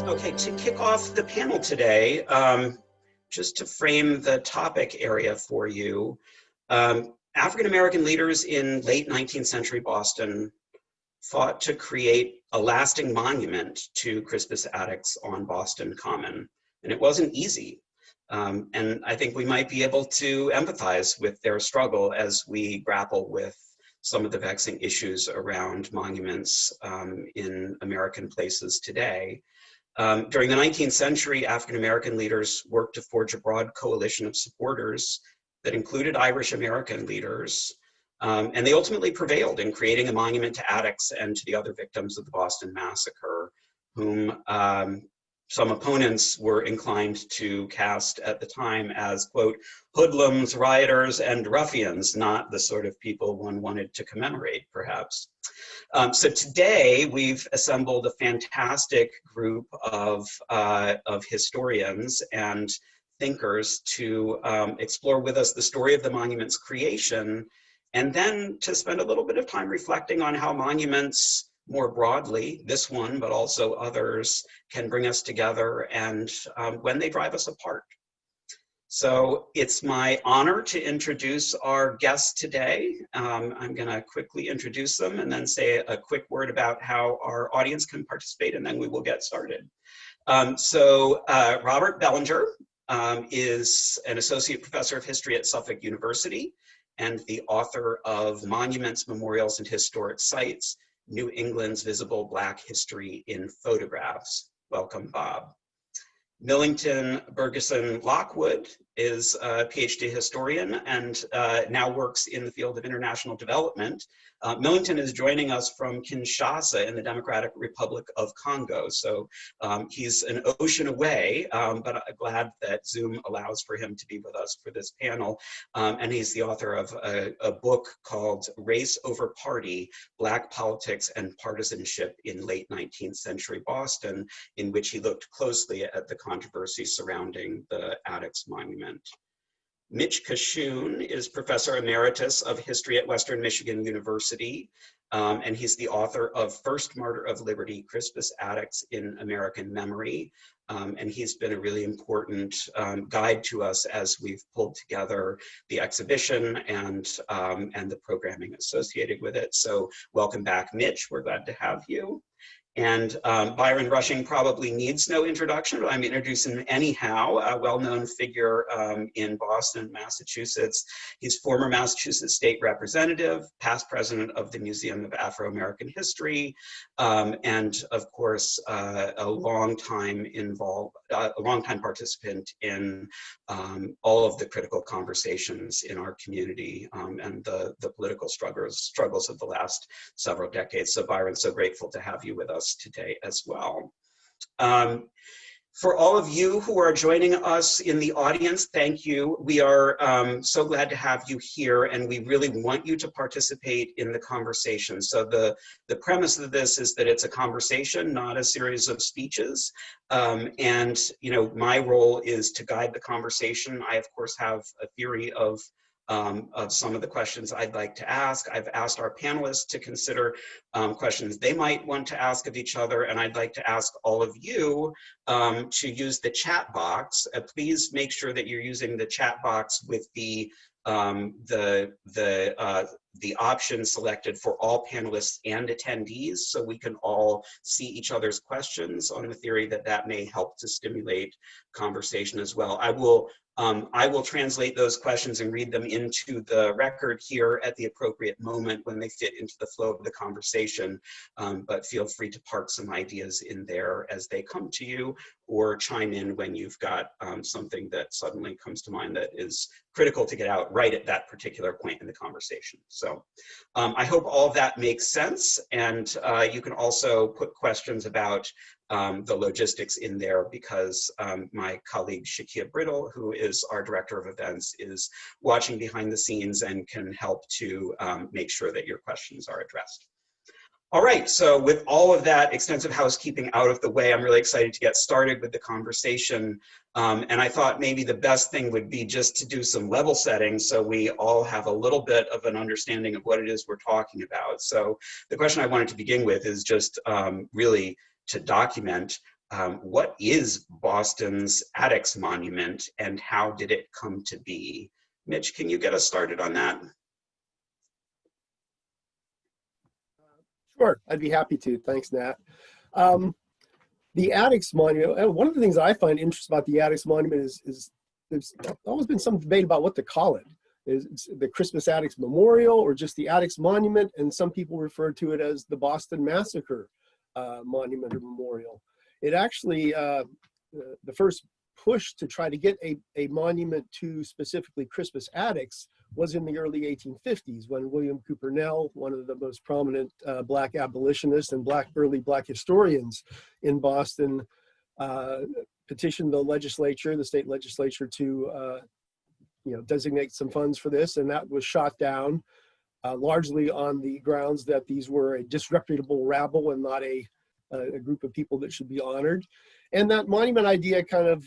Okay, to kick off the panel today, just to frame the topic area for you, African-American leaders in late 19th century Boston fought to create a lasting monument to Crispus Attucks on Boston Common, and it wasn't easy. And I think we might be able to empathize with their struggle as we grapple with some of the vexing issues around monuments in American places today. During the 19th century, African-American leaders worked to forge a broad coalition of supporters that included Irish-American leaders, and they ultimately prevailed in creating a monument to Addicts and to the other victims of the Boston Massacre, whom some opponents were inclined to cast at the time as, quote, hoodlums, rioters, and ruffians, not the sort of people one wanted to commemorate, perhaps. So today we've assembled a fantastic group of historians and thinkers to explore with us the story of the monument's creation, and then to spend a little bit of time reflecting on how monuments more broadly, this one, but also others, can bring us together and when they drive us apart. So it's my honor to introduce our guests today. I'm going to quickly introduce them and then say a quick word about how our audience can participate, and then we will get started. Robert Bellinger is an associate professor of history at Suffolk University and the author of Monuments, Memorials, and Historic Sites, New England's Visible Black History in Photographs. Welcome, Bob. Millington Bergeson-Lockwood is a PhD historian and now works in the field of international development. Millington is joining us from Kinshasa in the Democratic Republic of Congo. So he's an ocean away, but I'm glad that Zoom allows for him to be with us for this panel. And he's the author of a book called Race Over Party, Black Politics and Partisanship in Late 19th Century Boston, in which he looked closely at the controversy surrounding the Addicks Monument. Mitch Kachun is Professor Emeritus of History at Western Michigan University, and he's the author of First Martyr of Liberty, Crispus Attucks in American Memory, and he's been a really important guide to us as we've pulled together the exhibition and the programming associated with it. So welcome back, Mitch. We're glad to have you. And Byron Rushing probably needs no introduction, but I'm introducing him anyhow, a well-known figure in Boston, Massachusetts. He's former Massachusetts State Representative, past president of the Museum of Afro-American History, and of course, a long-time participant in all of the critical conversations in our community and the political struggles of the last several decades. So Byron, so grateful to have you with us today as well. For all of you who are joining us in the audience, thank you. We are so glad to have you here, and we really want you to participate in the conversation. So the premise of this is that it's a conversation, not a series of speeches. And you know, my role is to guide the conversation. I, of course, have a theory of some of the questions I'd like to ask. I've asked our panelists to consider questions they might want to ask of each other, and I'd like to ask all of you to use the chat box. Please make sure that you're using the chat box with the option selected for all panelists and attendees, so we can all see each other's questions on the theory that that may help to stimulate conversation as well. I will translate those questions and read them into the record here at the appropriate moment when they fit into the flow of the conversation, but feel free to park some ideas in there as they come to you, or chime in when you've got something that suddenly comes to mind that is critical to get out right at that particular point in the conversation. So I hope all of that makes sense, and you can also put questions about the logistics in there, because my colleague Shakia Brittle, who is our director of events, is watching behind the scenes and can help to make sure that your questions are addressed. All right, so with all of that extensive housekeeping out of the way, I'm really excited to get started with the conversation. And I thought maybe the best thing would be just to do some level setting so we all have a little bit of an understanding of what it is we're talking about. So the question I wanted to begin with is just really to document What is Boston's Addicts Monument and how did it come to be? Mitch, can you get us started on that? Sure, I'd be happy to. Thanks, Nat. The Addicts Monument, and one of the things I find interesting about the Addicts Monument is there's always been some debate about what to call it. Is the Crispus Attucks Memorial or just the Addicts Monument? And some people refer to it as the Boston Massacre Monument or Memorial. It actually, the first push to try to get a monument to specifically Crispus Attucks was in the early 1850s when William Cooper Nell, one of the most prominent Black abolitionists and early Black historians in Boston, petitioned the legislature, the state legislature, to designate some funds for this, and that was shot down largely on the grounds that these were a disreputable rabble and not a group of people that should be honored. And that monument idea kind of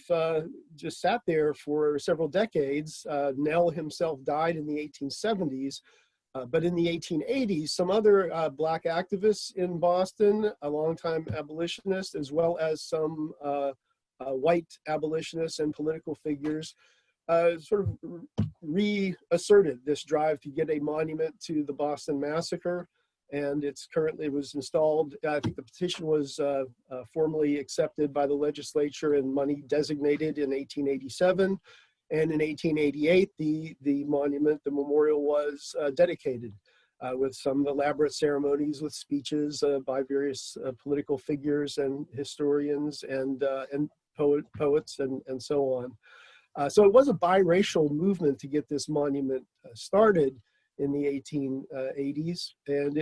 just sat there for several decades. Nell himself died in the 1870s, but in the 1880s, some other Black activists in Boston, a longtime abolitionist, as well as some white abolitionists and political figures, sort of reasserted this drive to get a monument to the Boston Massacre. And it was installed. I think the petition was formally accepted by the legislature and money designated in 1887. And in 1888, the monument, the memorial, was dedicated with some elaborate ceremonies with speeches by various political figures and historians and poets and so on. So it was a biracial movement to get this monument started in the 1880s, and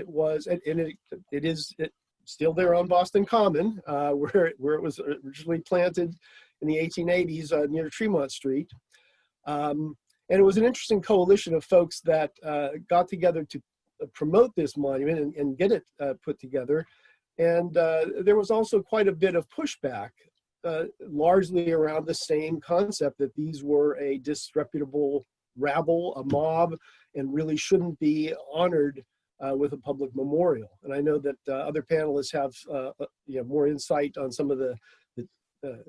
it is still there on Boston Common, where it was originally planted in the 1880s near Tremont Street. And it was an interesting coalition of folks that got together to promote this monument and get it put together. And there was also quite a bit of pushback, largely around the same concept that these were a disreputable rabble, a mob, and really shouldn't be honored with a public memorial. And I know that other panelists have more insight on some of the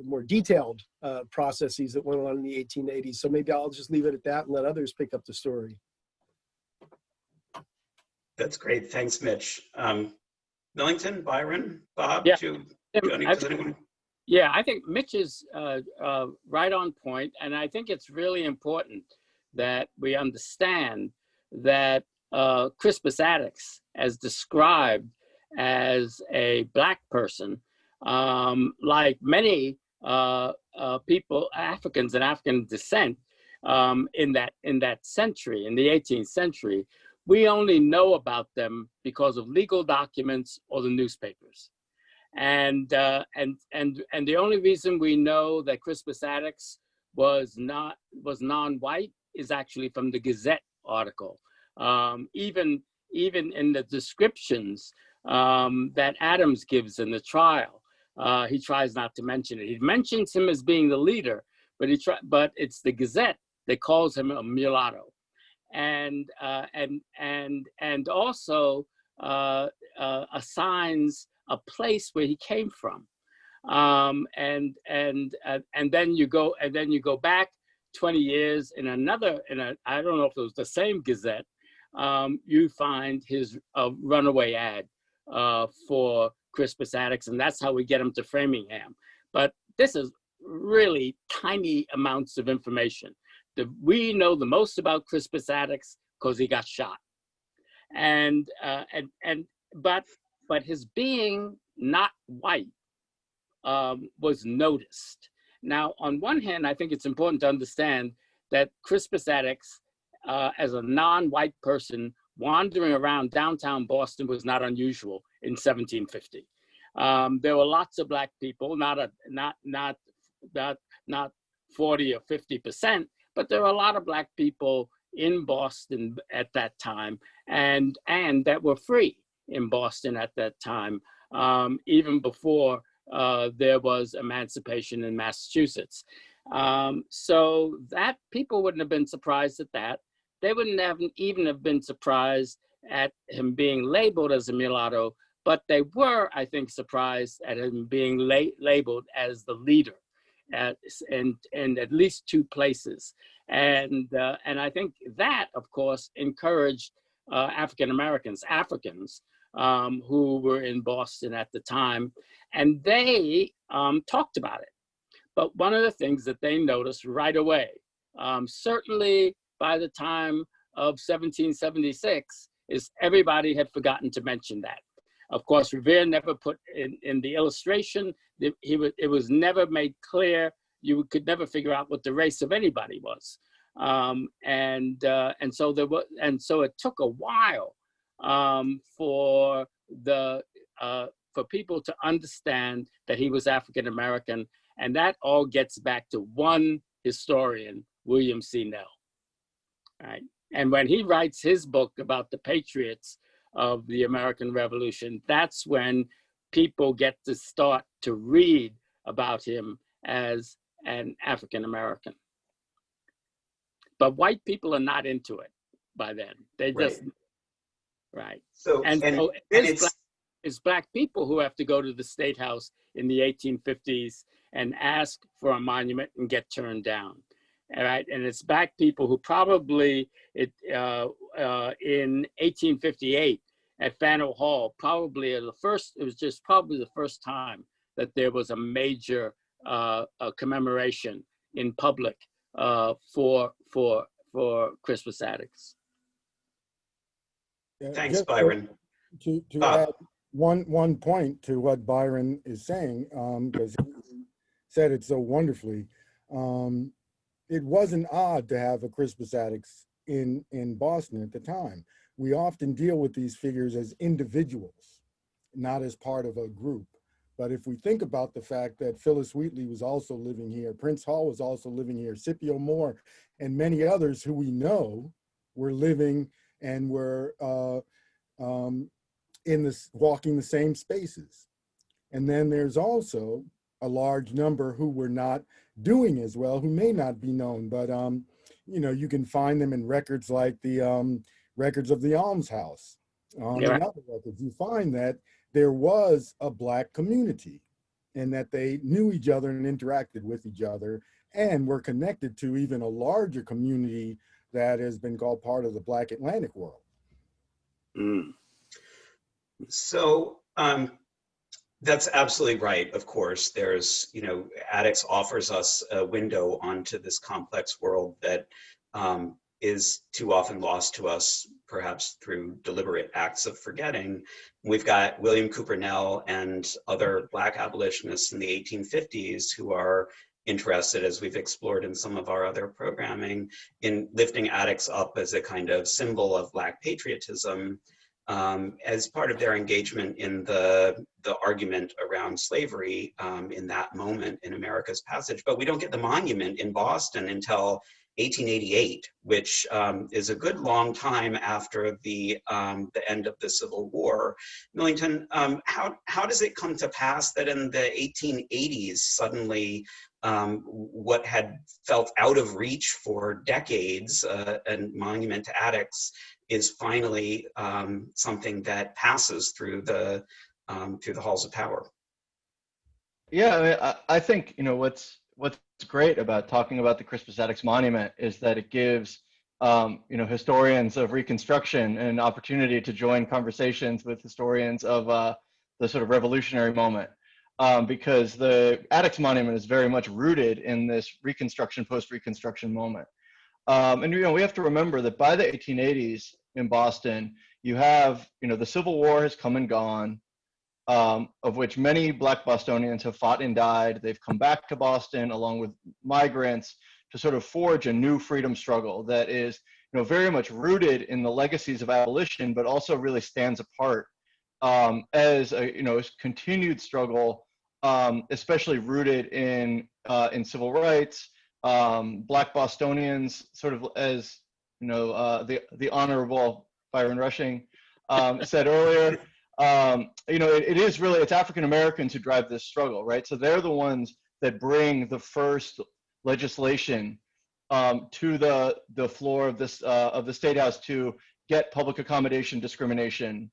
more detailed processes that went on in the 1880s. So maybe I'll just leave it at that and let others pick up the story. That's great. Thanks, Mitch. Millington, Byron, Bob, yeah. Yeah, I think Mitch is right on point, and I think it's really important that we understand that Crispus Attucks, as described as a Black person, like many people, Africans and African descent, in that century, in the 18th century, we only know about them because of legal documents or the newspapers. And the only reason we know that Crispus Attucks was non-white is actually from the Gazette article. Even in the descriptions that Adams gives in the trial, he tries not to mention it. He mentions him as being the leader, but it's the Gazette that calls him a mulatto, and also assigns a place where he came from, and then you go back 20 years in I don't know if it was the same Gazette, you find his runaway ad for Crispus Attucks, and that's how we get him to Framingham. But this is really tiny amounts of information. We know the most about Crispus Attucks because he got shot, but his being not white was noticed. Now, on one hand, I think it's important to understand that Crispus Attucks, as a non-white person wandering around downtown Boston, was not unusual in 1750. There were lots of Black people, not 40 or 50%, but there were a lot of Black people in Boston at that time, and that were free in Boston at that time, even before there was emancipation in Massachusetts. So that people wouldn't have been surprised at that. They wouldn't even have been surprised at him being labeled as a mulatto but they were, I think, surprised at him being labeled as the leader in at least two places. And I think that, of course, encouraged African Americans, Africans, who were in Boston at the time, and they talked about it. But one of the things that they noticed right away, certainly by the time of 1776, is everybody had forgotten to mention that. Of course, Revere never put in the illustration, it was never made clear. You could never figure out what the race of anybody was. And so it took a while for people to understand that he was African American, and that all gets back to one historian, William C. Nell. Right, and when he writes his book about the patriots of the American Revolution, that's when people get to start to read about him as an African American. But white people are not into it by then. They just, right. So it's black people who have to go to the State House in the 1850s and ask for a monument and get turned down. All right, and it's black people who probably, in 1858 at Faneuil Hall, probably it was just probably the first time that there was a major commemoration in public for Crispus Attucks. Thanks, Byron. To add one point to what Byron is saying, because he said it so wonderfully. It wasn't odd to have a Crispus Attucks in Boston at the time. We often deal with these figures as individuals, not as part of a group. But if we think about the fact that Phyllis Wheatley was also living here, Prince Hall was also living here, Scipio Moore, and many others who we know were living and were walking the same spaces. And then there's also a large number who were not doing as well, who may not be known, but you know, you can find them in records like the records of the Almshouse. And other records, you find that there was a Black community and that they knew each other and interacted with each other and were connected to even a larger community that has been called part of the Black Atlantic world. Mm. So that's absolutely right. Of course, there's, you know, Addicts offers us a window onto this complex world that is too often lost to us, perhaps through deliberate acts of forgetting. We've got William Cooper Nell and other Black abolitionists in the 1850s who are interested, as we've explored in some of our other programming, in lifting Addicts up as a kind of symbol of Black patriotism, as part of their engagement in the argument around slavery in that moment in America's passage. But we don't get the monument in Boston until 1888, which is a good long time after the end of the Civil War. Millington, how does it come to pass that in the 1880s, suddenly what had felt out of reach for decades, a monument to Addicts, is finally something that passes through the halls of power? Yeah, I mean, I think, you know, what's great about talking about the Crispus Attucks Monument is that it gives you know, historians of Reconstruction an opportunity to join conversations with historians of the sort of revolutionary moment, because the Attucks Monument is very much rooted in this Reconstruction, post-Reconstruction moment. And you know, we have to remember that by the 1880s in Boston, you have, you know, the Civil War has come and gone, of which many Black Bostonians have fought and died. They've come back to Boston along with migrants to sort of forge a new freedom struggle that is, you know, very much rooted in the legacies of abolition, but also really stands apart as a, you know, continued struggle, especially rooted in civil rights. Black Bostonians, sort of as, you know, the Honorable Byron Rushing said earlier, you know, it is really, it's African Americans who drive this struggle, right? So they're the ones that bring the first legislation to the floor of this of the State House to get public accommodation discrimination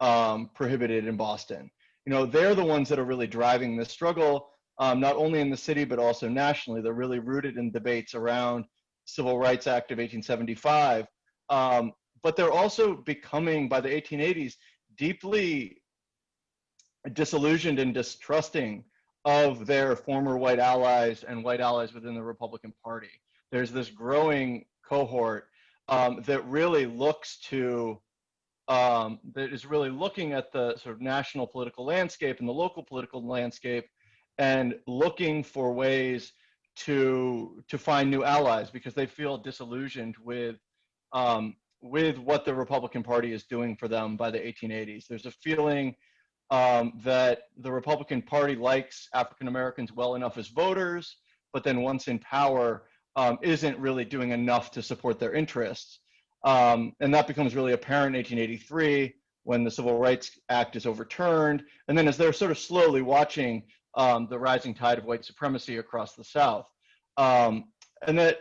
prohibited in Boston. You know, they're the ones that are really driving this struggle, not only in the city, but also nationally. They're really rooted in debates around Civil Rights Act of 1875. But they're also becoming, by the 1880s, deeply disillusioned and distrusting of their former white allies and white allies within the Republican Party. There's this growing cohort that really looks to, that is really looking at the sort of national political landscape and the local political landscape and looking for ways to find new allies because they feel disillusioned with what the Republican Party is doing for them by the 1880s. There's a feeling that the Republican Party likes African Americans well enough as voters, but then once in power, isn't really doing enough to support their interests. And that becomes really apparent in 1883 when the Civil Rights Act is overturned. And then as they're sort of slowly watching the rising tide of white supremacy across the South. And that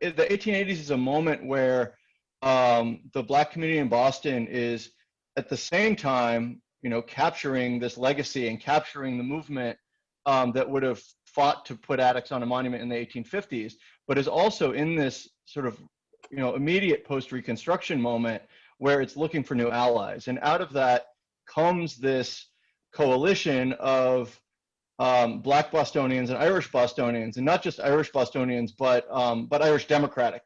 the 1880s is a moment where the Black community in Boston is at the same time, you know, capturing this legacy and capturing the movement that would have fought to put Attucks on a monument in the 1850s, but is also in this sort of, you know, immediate post-Reconstruction moment where it's looking for new allies. And out of that comes this coalition of Black Bostonians and Irish Bostonians, and not just Irish Bostonians, but Irish Democratic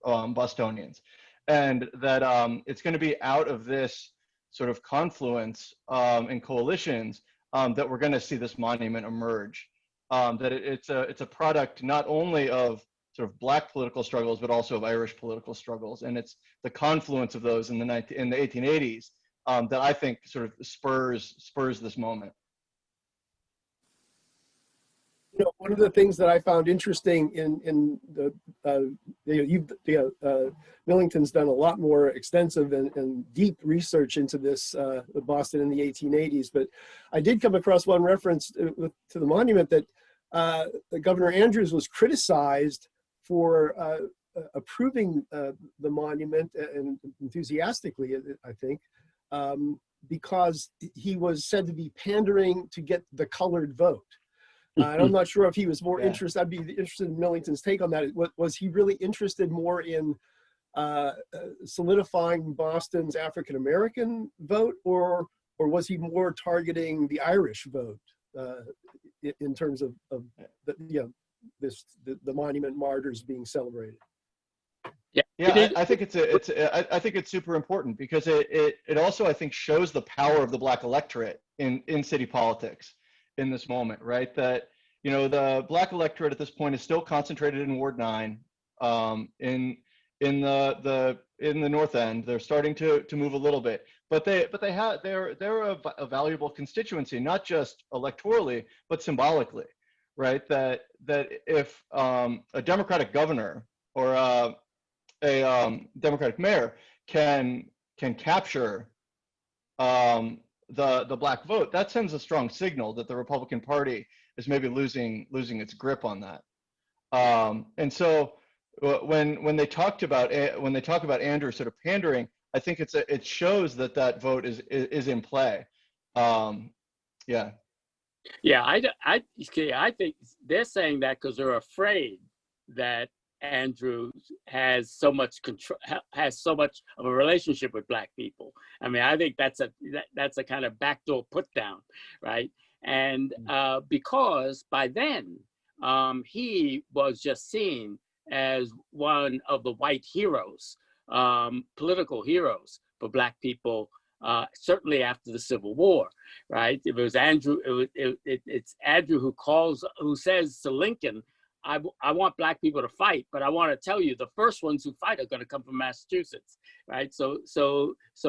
Bostonians. And that it's going to be out of this sort of confluence and coalitions that we're going to see this monument emerge. That it's a product not only of sort of Black political struggles, but also of Irish political struggles, and it's the confluence of those in the 1880s that I think sort of spurs this moment. You know, one of the things that I found interesting in Millington's done a lot more extensive and deep research into this Boston in the 1880s, but I did come across one reference to the monument that Governor Andrews was criticized for approving the monument, and enthusiastically, I think, because he was said to be pandering to get the colored vote. And I'm not sure if he was more interested. I'd be interested in Millington's take on that. Was he really interested more in solidifying Boston's African American vote, or was he more targeting the Irish vote in terms of the monument martyrs being celebrated? Yeah, I think I think it's super important because it also, I think, shows the power of the Black electorate in city politics in this moment, right? That, you know, the Black electorate at this point is still concentrated in Ward 9. In the North End, they're starting to move a little bit, but they're a valuable constituency, not just electorally, but symbolically, right? That if a Democratic governor or a Democratic mayor can capture the Black vote, that sends a strong signal that the Republican Party is maybe losing its grip on that. And so when they talk about Andrew sort of pandering, I think it shows that vote is in play. Yeah. Yeah, I think they're saying that because they're afraid that Andrew has so much control, has so much of a relationship with Black people. I mean, I think that's a kind of backdoor put down, right? And because by then he was just seen as one of the white heroes, political heroes for Black people, certainly after the Civil War, right? It was Andrew. It's Andrew who says to Lincoln, I want Black people to fight, but I want to tell you the first ones who fight are going to come from Massachusetts, right? So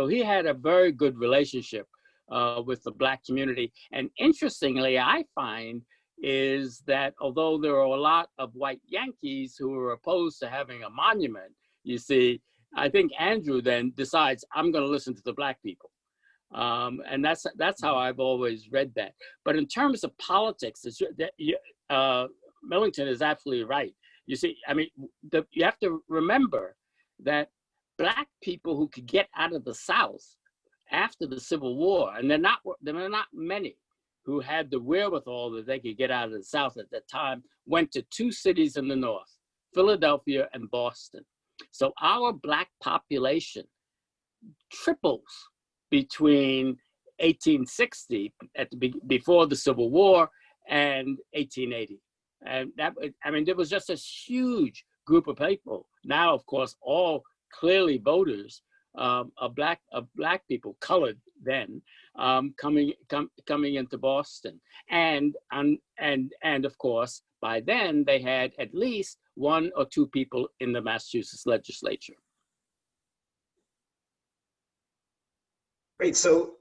he had a very good relationship with the Black community. And interestingly, I find is that although there are a lot of white Yankees who are opposed to having a monument, you see, I think Andrew then decides, I'm going to listen to the Black people. And that's how I've always read that. But in terms of politics, Millington is absolutely right. You see, I mean, you have to remember that Black people who could get out of the South after the Civil War, and there were not many who had the wherewithal that they could get out of the South at that time, went to two cities in the North, Philadelphia and Boston. So our Black population triples between 1860, before the Civil War, and 1880. And that, I mean, there was just a huge group of people. Now, of course, all clearly voters of black people, colored then, coming into Boston, and of course by then they had at least one or two people in the Massachusetts legislature. Great. So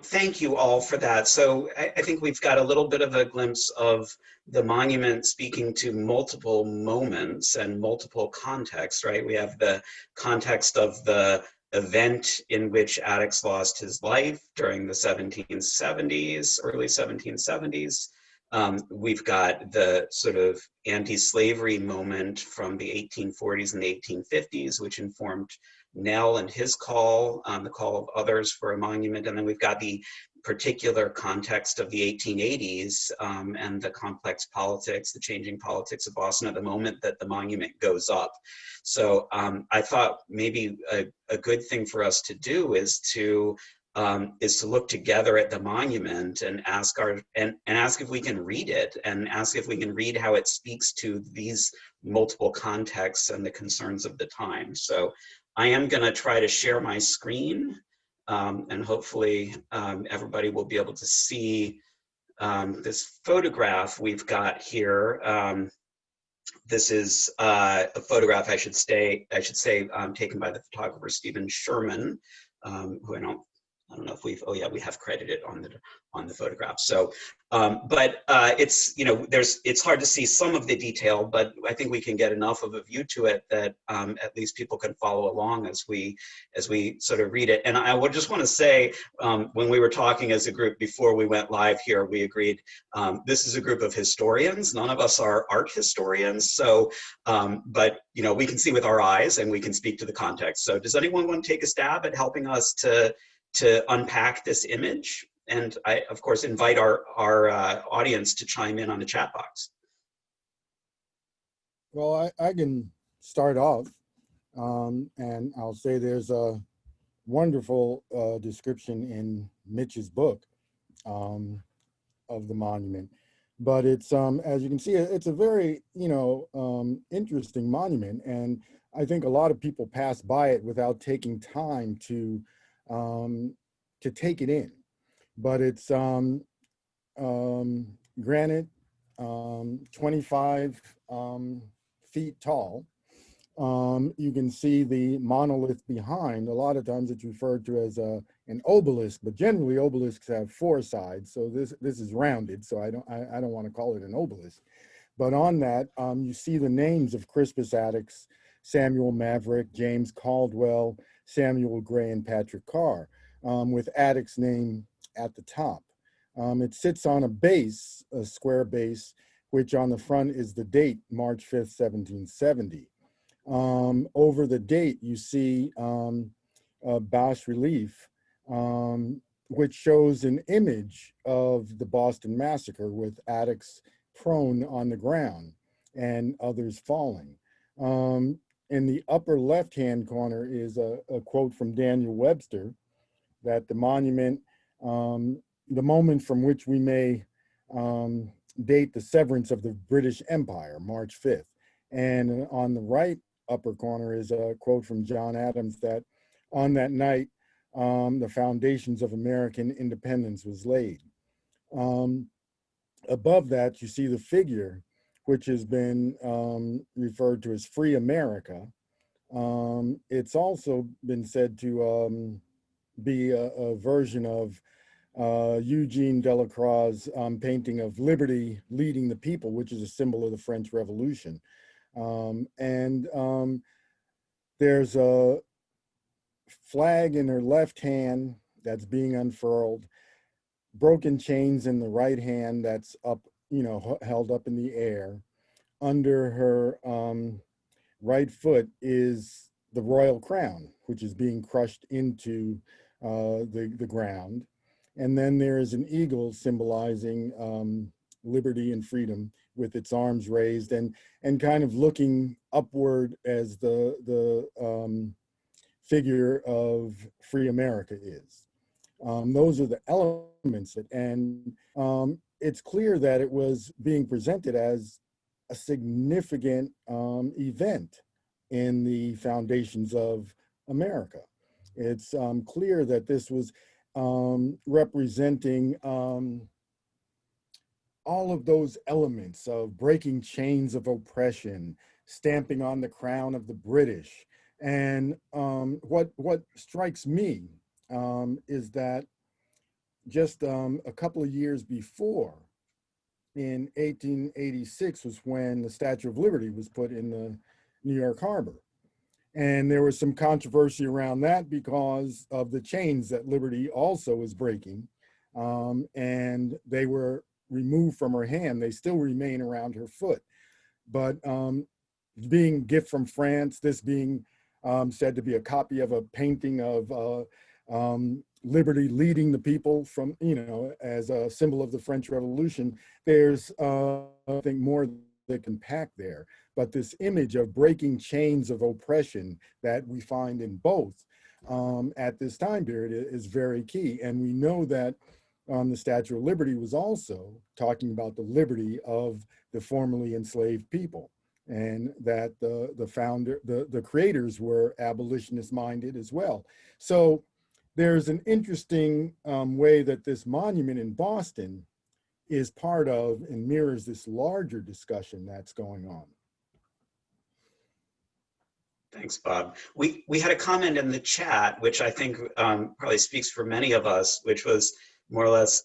thank you all for that. So I think we've got a little bit of a glimpse of the monument speaking to multiple moments and multiple contexts, right? We have the context of the event in which Attucks lost his life during the 1770s, early 1770s. We've got the sort of anti-slavery moment from the 1840s and the 1850s, which informed Nell and his call, the call of others for a monument. And then we've got the particular context of the 1880s and the complex politics, the changing politics of Boston at the moment that the monument goes up. So I thought maybe a good thing for us to do is to look together at the monument and ask if we can read it, and ask if we can read how it speaks to these multiple contexts and the concerns of the time. So I am going to try to share my screen, and hopefully everybody will be able to see this photograph we've got here. This is a photograph, I should say, taken by the photographer Stephen Sherman, who I don't know if we've, oh yeah, we have credited on the photograph. So, but it's, you know, it's hard to see some of the detail, but I think we can get enough of a view to it that at least people can follow along as we sort of read it. And I would just want to say, when we were talking as a group before we went live here, we agreed this is a group of historians. None of us are art historians. So, but you know, we can see with our eyes and we can speak to the context. So does anyone want to take a stab at helping us to unpack this image? And I, of course, invite our audience to chime in on the chat box. Well, I can start off, and I'll say there's a wonderful description in Mitch's book of the monument. But it's, as you can see, it's a very, you know, interesting monument. And I think a lot of people pass by it without taking time to take it in. But it's granite, 25 feet tall. You can see the monolith behind. A lot of times it's referred to as an obelisk, but generally obelisks have four sides. So this is rounded, so I don't want to call it an obelisk. But on that, you see the names of Crispus Attucks, Samuel Maverick, James Caldwell, Samuel Gray, and Patrick Carr, with Attucks' name at the top. It sits on a base, a square base, which on the front is the date, March 5th, 1770. Over the date, you see a bas-relief, which shows an image of the Boston Massacre with Attucks prone on the ground and others falling. In the upper left-hand corner is a quote from Daniel Webster that the monument, the moment from which we may date the severance of the British Empire, March 5th. And on the right upper corner is a quote from John Adams that on that night, the foundations of American independence was laid. Above that, you see the figure, which has been referred to as Free America. It's also been said to be a version of Eugene Delacroix's painting of Liberty Leading the People, which is a symbol of the French Revolution. There's a flag in her left hand that's being unfurled, broken chains in the right hand that's up, you know, held up in the air. Under her right foot is the royal crown, which is being crushed into the ground. And then there is an eagle symbolizing liberty and freedom with its arms raised and kind of looking upward as the figure of free America is. Those are the elements, and it's clear that it was being presented as a significant event in the foundations of America. It's clear that this was representing all of those elements of breaking chains of oppression, stamping on the crown of the British. And what strikes me is that just a couple of years before, in 1886, was when the Statue of Liberty was put in the New York Harbor. And there was some controversy around that because of the chains that Liberty also was breaking. And they were removed from her hand. They still remain around her foot. But being a gift from France, this being said to be a copy of a painting of Liberty leading the people from, as a symbol of the French Revolution, there's, I think, more that can pack there. But this image of breaking chains of oppression that we find in both at this time period is very key. And we know that the Statue of Liberty was also talking about the liberty of the formerly enslaved people, and that the creators were abolitionist minded as well. So there's an interesting way that this monument in Boston is part of and mirrors this larger discussion that's going on. Thanks, Bob. We had a comment in the chat, which I think probably speaks for many of us, which was more or less,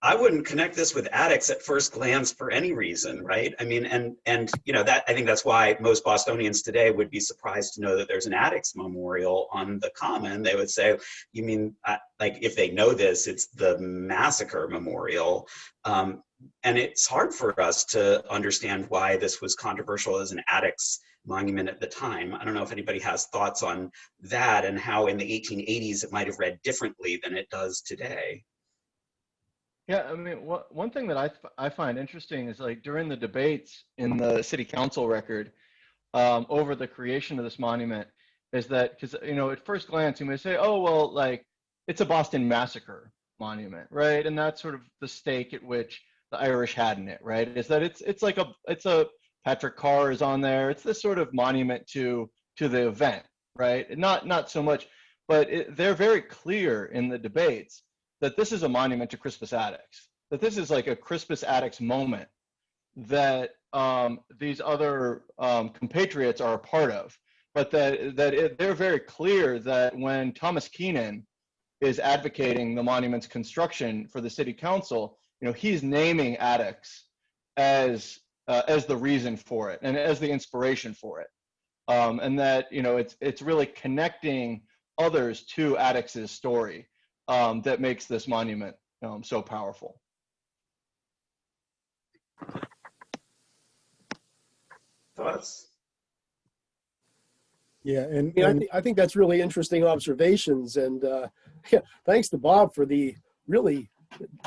I wouldn't connect this with Addicts at first glance for any reason, right? I mean, and that, I think that's why most Bostonians today would be surprised to know that there's an Addicts memorial on the Common. They would say, you mean, like, if they know this, it's the Massacre Memorial. And it's hard for us to understand why this was controversial as an Addicts monument at the time. I don't know if anybody has thoughts on that and how in the 1880s it might have read differently than it does today. Yeah, I mean, one thing that I find interesting is, like, during the debates in the city council record over the creation of this monument, is that, because, at first glance you may say, oh, well, like, it's a Boston Massacre monument, right? And that's sort of the stake at which the Irish had in it, right? Is that it's a Patrick Carr is on there. It's this sort of monument to the event, right? Not so much, but they're very clear in the debates that this is a monument to Crispus Attucks, that this is like a Crispus Attucks moment that these other compatriots are a part of, but they're very clear that when Thomas Keenan is advocating the monument's construction for the city council, he's naming Attucks as the reason for it and as the inspiration for it, and that it's really connecting others to Attucks's story that makes this monument so powerful. Thoughts? Yeah, and I think that's really interesting observations, and yeah, thanks to Bob for the really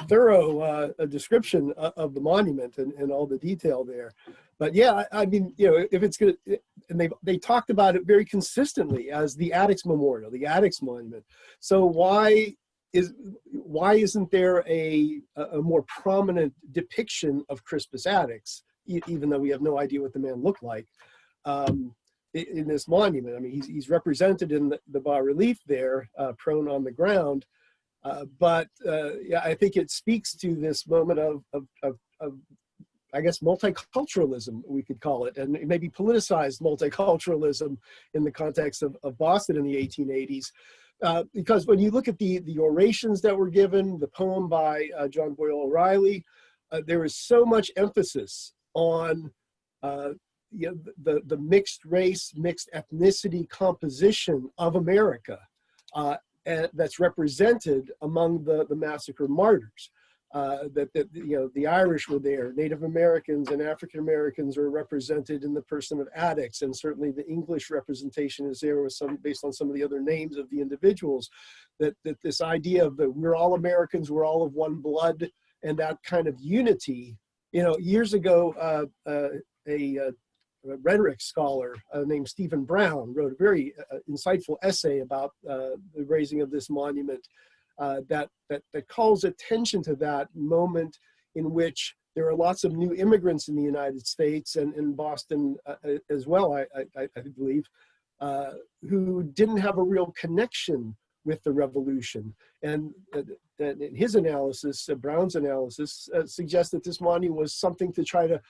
thorough description of the monument and all the detail there. But yeah, I mean, if it's good, and they talked about it very consistently as the Addicts Memorial, the Addicts Monument. So why isn't there a more prominent depiction of Crispus Attucks, even though we have no idea what the man looked like, in this monument? I mean, he's represented in the bas-relief there, prone on the ground. But yeah, I think it speaks to this moment of I guess, multiculturalism, we could call it, and maybe politicized multiculturalism in the context of Boston in the 1880s. Because when you look at the orations that were given, the poem by John Boyle O'Reilly, there is so much emphasis on the mixed race, mixed ethnicity composition of America, and that's represented among the massacre martyrs. you know, the Irish were there, Native Americans and African Americans are represented in the person of Addicts, and certainly the English representation is there with some, based on some of the other names of the individuals, that this idea of that we're all Americans, we're all of one blood, and that kind of unity. You know, years ago, a rhetoric scholar named Stephen Brown wrote a very insightful essay about the raising of this monument that calls attention to that moment in which there are lots of new immigrants in the United States and in Boston as well, I believe, who didn't have a real connection with the revolution. And in his analysis, Brown's analysis, suggests that this monument was something to try to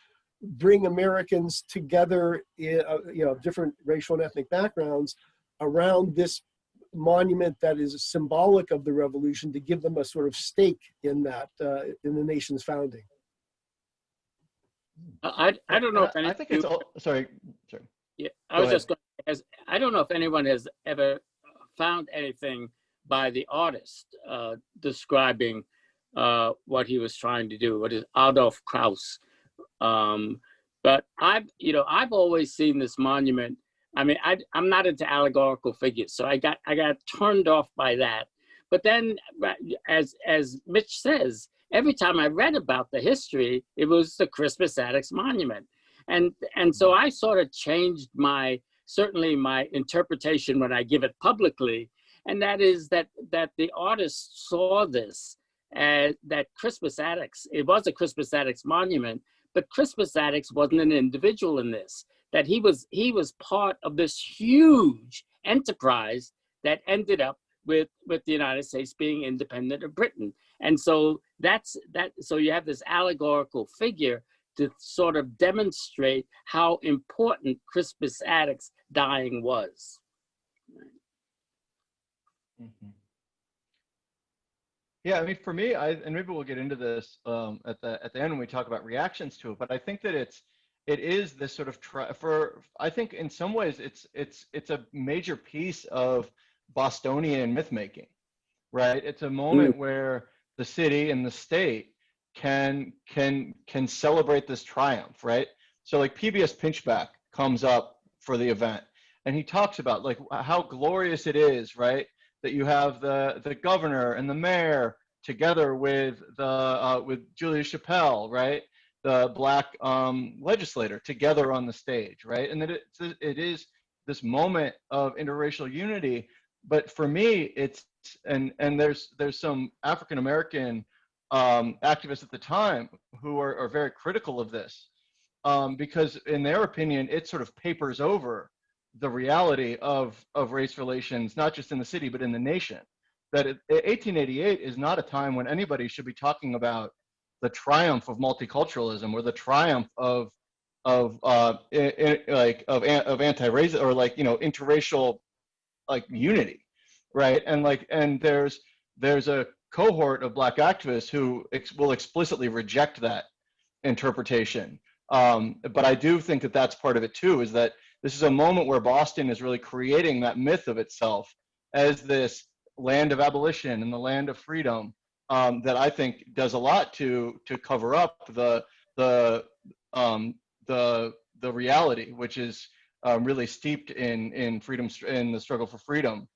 bring Americans together, you know, different racial and ethnic backgrounds around this monument that is symbolic of the revolution, to give them a sort of stake in that, in the nation's founding. I don't know if any. I think it's all, sorry. Yeah, I was just going to ask, I don't know if anyone has ever found anything by the artist describing what he was trying to do, what is Adolf Krauss. But I've always seen this monument. I mean, I'm not into allegorical figures, so I got turned off by that. But then, as Mitch says, every time I read about the history, it was the Crispus Attucks monument, and so I sort of changed certainly my interpretation when I give it publicly, and that is that the artist saw this as that Crispus Attucks, it was a Crispus Attucks monument, but Crispus Attucks wasn't an individual in this. That he was part of this huge enterprise that ended up with the United States being independent of Britain. And so so you have this allegorical figure to sort of demonstrate how important Crispus Attucks dying was. Mm-hmm. Yeah, I mean, for me, and maybe we'll get into this at the end when we talk about reactions to it, but I think that it is this sort of I think in some ways it's a major piece of Bostonian myth making, right? It's a moment where the city and the state can celebrate this triumph, right? So like PBS Pinchback comes up for the event, and he talks about like how glorious it is, right? That you have the governor and the mayor together with Julia Chappelle, right? The black legislator together on the stage, right? And that it is this moment of interracial unity. But for me, it's and there's some African American activists at the time who are very critical of this because in their opinion, it sort of papers over the reality of race relations, not just in the city, but in the nation. That 1888 is not a time when anybody should be talking about the triumph of multiculturalism or the triumph of anti-racism or like, you know, interracial like unity, right? And there's a cohort of black activists who will explicitly reject that interpretation. But I do think that that's part of it too, is that this is a moment where Boston is really creating that myth of itself as this land of abolition and the land of freedom that I think does a lot to cover up the reality, which is really steeped in freedom, in the struggle for freedom,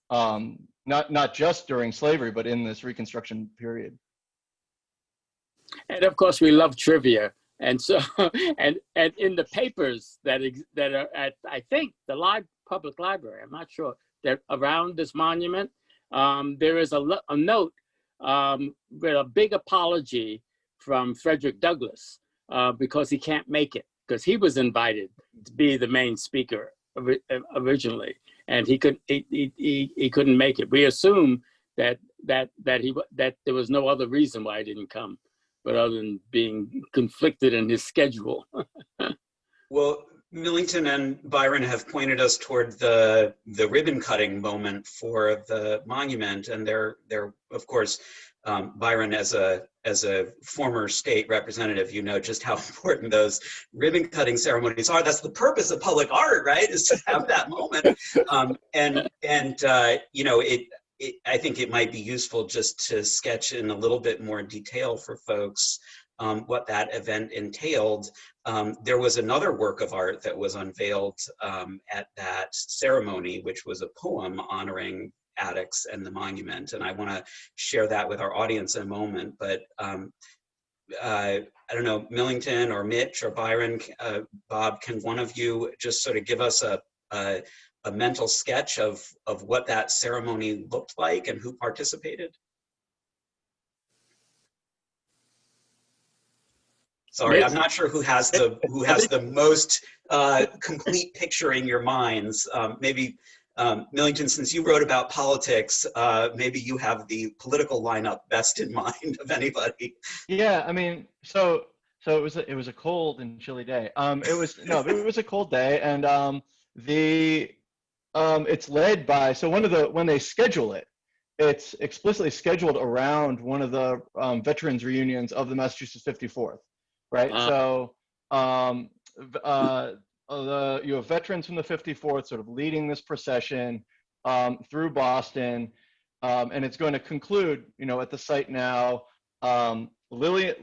not just during slavery, but in this Reconstruction period. And of course, we love trivia. And so, and in the papers that are at, I think, the public library, I'm not sure, that around this monument, there is a note with a big apology from Frederick Douglass because he can't make it, because he was invited to be the main speaker originally, and he couldn't make it. We assume that there was no other reason why he didn't come, but other than being conflicted in his schedule. Well, Millington and Byron have pointed us toward the ribbon cutting moment for the monument, and they're of course, Byron, as a former state representative, you know just how important those ribbon cutting ceremonies are. That's the purpose of public art, right? Is to have that moment. You know, I think it might be useful just to sketch in a little bit more detail for folks what that event entailed. There was another work of art that was unveiled at that ceremony, which was a poem honoring Attucks and the monument. And I want to share that with our audience in a moment. But I don't know, Millington or Mitch or Byron, Bob, can one of you just sort of give us a mental sketch of what that ceremony looked like and who participated? Sorry, I'm not sure who has the most complete picture in your minds. Maybe Millington, since you wrote about politics, maybe you have the political lineup best in mind of anybody. Yeah, I mean, so it was a cold and chilly day. It was a cold day, and it's led by, so when they schedule it, it's explicitly scheduled around one of the veterans reunions of the Massachusetts 54th. Right, so you have veterans from the 54th sort of leading this procession through Boston, and it's going to conclude, at the site now. Lily,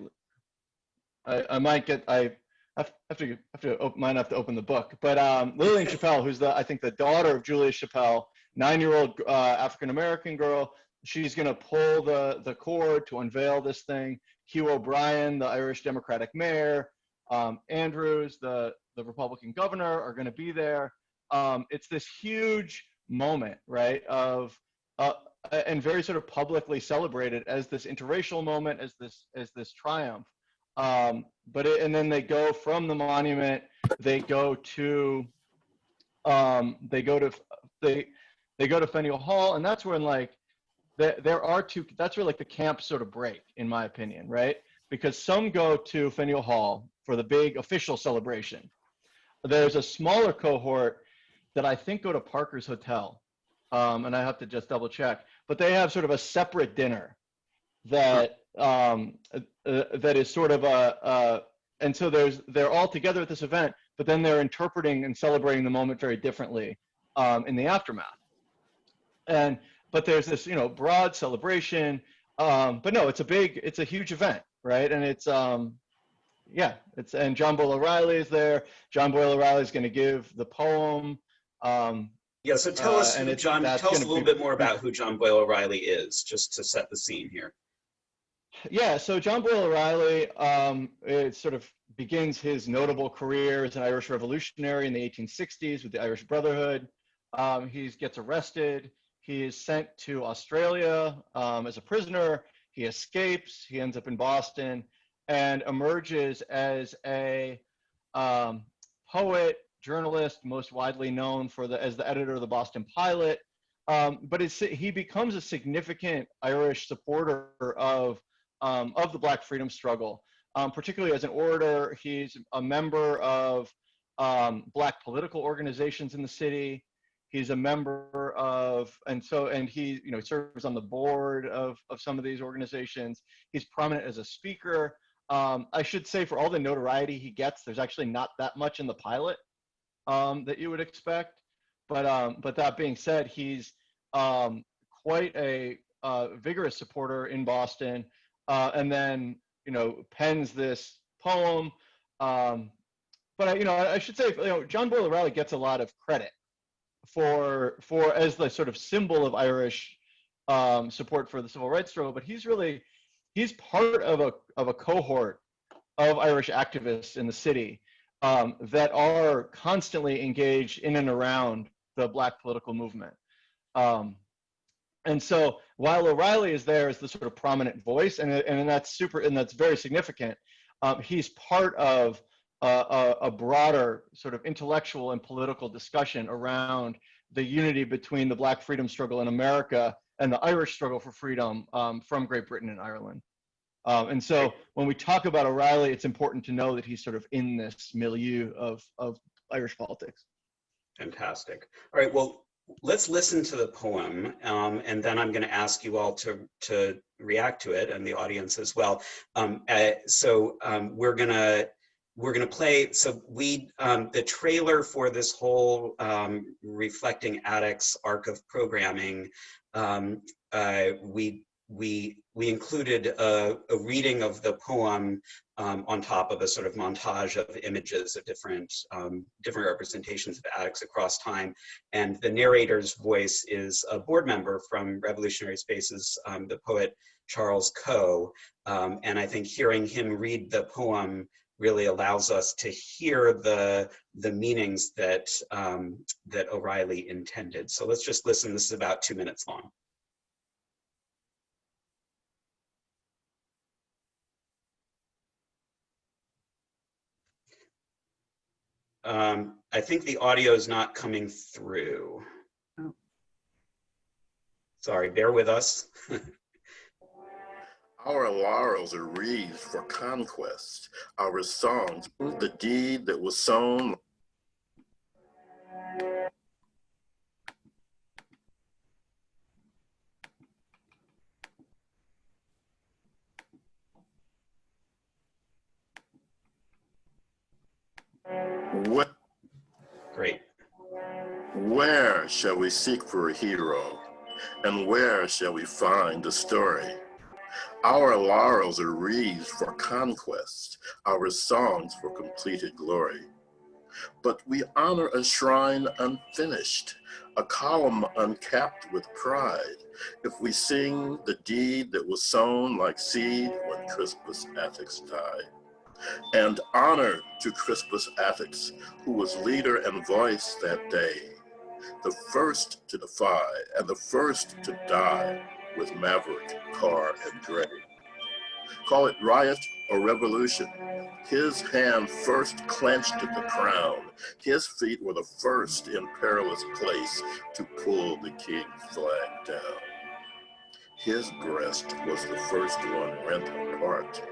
I might have to open the book, but Lillian Chappelle, who's I think the daughter of Julius Chappelle, 9-year-old African-American girl, she's going to pull the cord to unveil this thing. Hugh O'Brien, the Irish Democratic mayor, Andrews, the Republican governor, are going to be there. It's this huge moment, right, and very sort of publicly celebrated as this interracial moment, as this triumph. And then they go from the monument, they go to Faneuil Hall, and that's when there are two, that's where the camps sort of break, in my opinion, right? Because some go to Faneuil Hall for the big official celebration. There's a smaller cohort that I think go to Parker's Hotel, and I have to just double check, but they have sort of a separate dinner that that is sort of and so they're all together at this event, but then they're interpreting and celebrating the moment very differently in the aftermath. But there's this, broad celebration. But no, it's a huge event, right? And it's, and John Boyle O'Reilly is there. John Boyle O'Reilly is going to give the poem. So tell us, John, tell us a little bit more about who John Boyle O'Reilly is, just to set the scene here. Yeah, so John Boyle O'Reilly, it sort of begins his notable career as an Irish revolutionary in the 1860s with the Irish Brotherhood. He gets arrested. He is sent to Australia as a prisoner. He escapes. He ends up in Boston and emerges as a poet, journalist, most widely known as the editor of the Boston Pilot. But he becomes a significant Irish supporter of the Black freedom struggle, particularly as an orator. He's a member of Black political organizations in the city. He's a member of, and he, serves on the board of some of these organizations. He's prominent as a speaker. I should say, for all the notoriety he gets, there's actually not that much in the Pilot that you would expect. But that being said, he's quite a vigorous supporter in Boston, and then pens this poem. But I should say, John Boyle O'Reilly gets a lot of credit for as the sort of symbol of Irish support for the civil rights struggle, but he's part of a cohort of Irish activists in the city that are constantly engaged in and around the Black political movement. And so while O'Reilly is there as the sort of prominent voice, and that's very significant, he's part of a broader sort of intellectual and political discussion around the unity between the Black freedom struggle in America and the Irish struggle for freedom from Great Britain and Ireland. And so when we talk about O'Reilly, it's important to know that he's sort of in this milieu of Irish politics. Fantastic. All right, well, let's listen to the poem, and then I'm going to ask you all to react to it, and the audience as well. So we're going to we're going to play, so the trailer for this whole Reflecting Addicts arc of programming, we included a reading of the poem on top of a sort of montage of images of different representations of addicts across time. And the narrator's voice is a board member from Revolutionary Spaces, the poet Charles Coe. And I think hearing him read the poem really allows us to hear the meanings that that O'Reilly intended. So let's just listen. This is about 2 minutes long. I think the audio is not coming through. Oh. Sorry, bear with us. Our laurels are wreathed for conquest. Our songs, the deed that was sown. Great. Where shall we seek for a hero? And where shall we find a story? Our laurels are wreathed for conquest, our songs for completed glory. But we honor a shrine unfinished, a column uncapped with pride, if we sing the deed that was sown like seed when Crispus Attucks died. And honor to Crispus Attucks, who was leader and voice that day, the first to defy and the first to die with Maverick, Carr, and Gray. Call it riot or revolution. His hand first clenched at the crown. His feet were the first in perilous place to pull the king's flag down. His breast was the first one rent apart,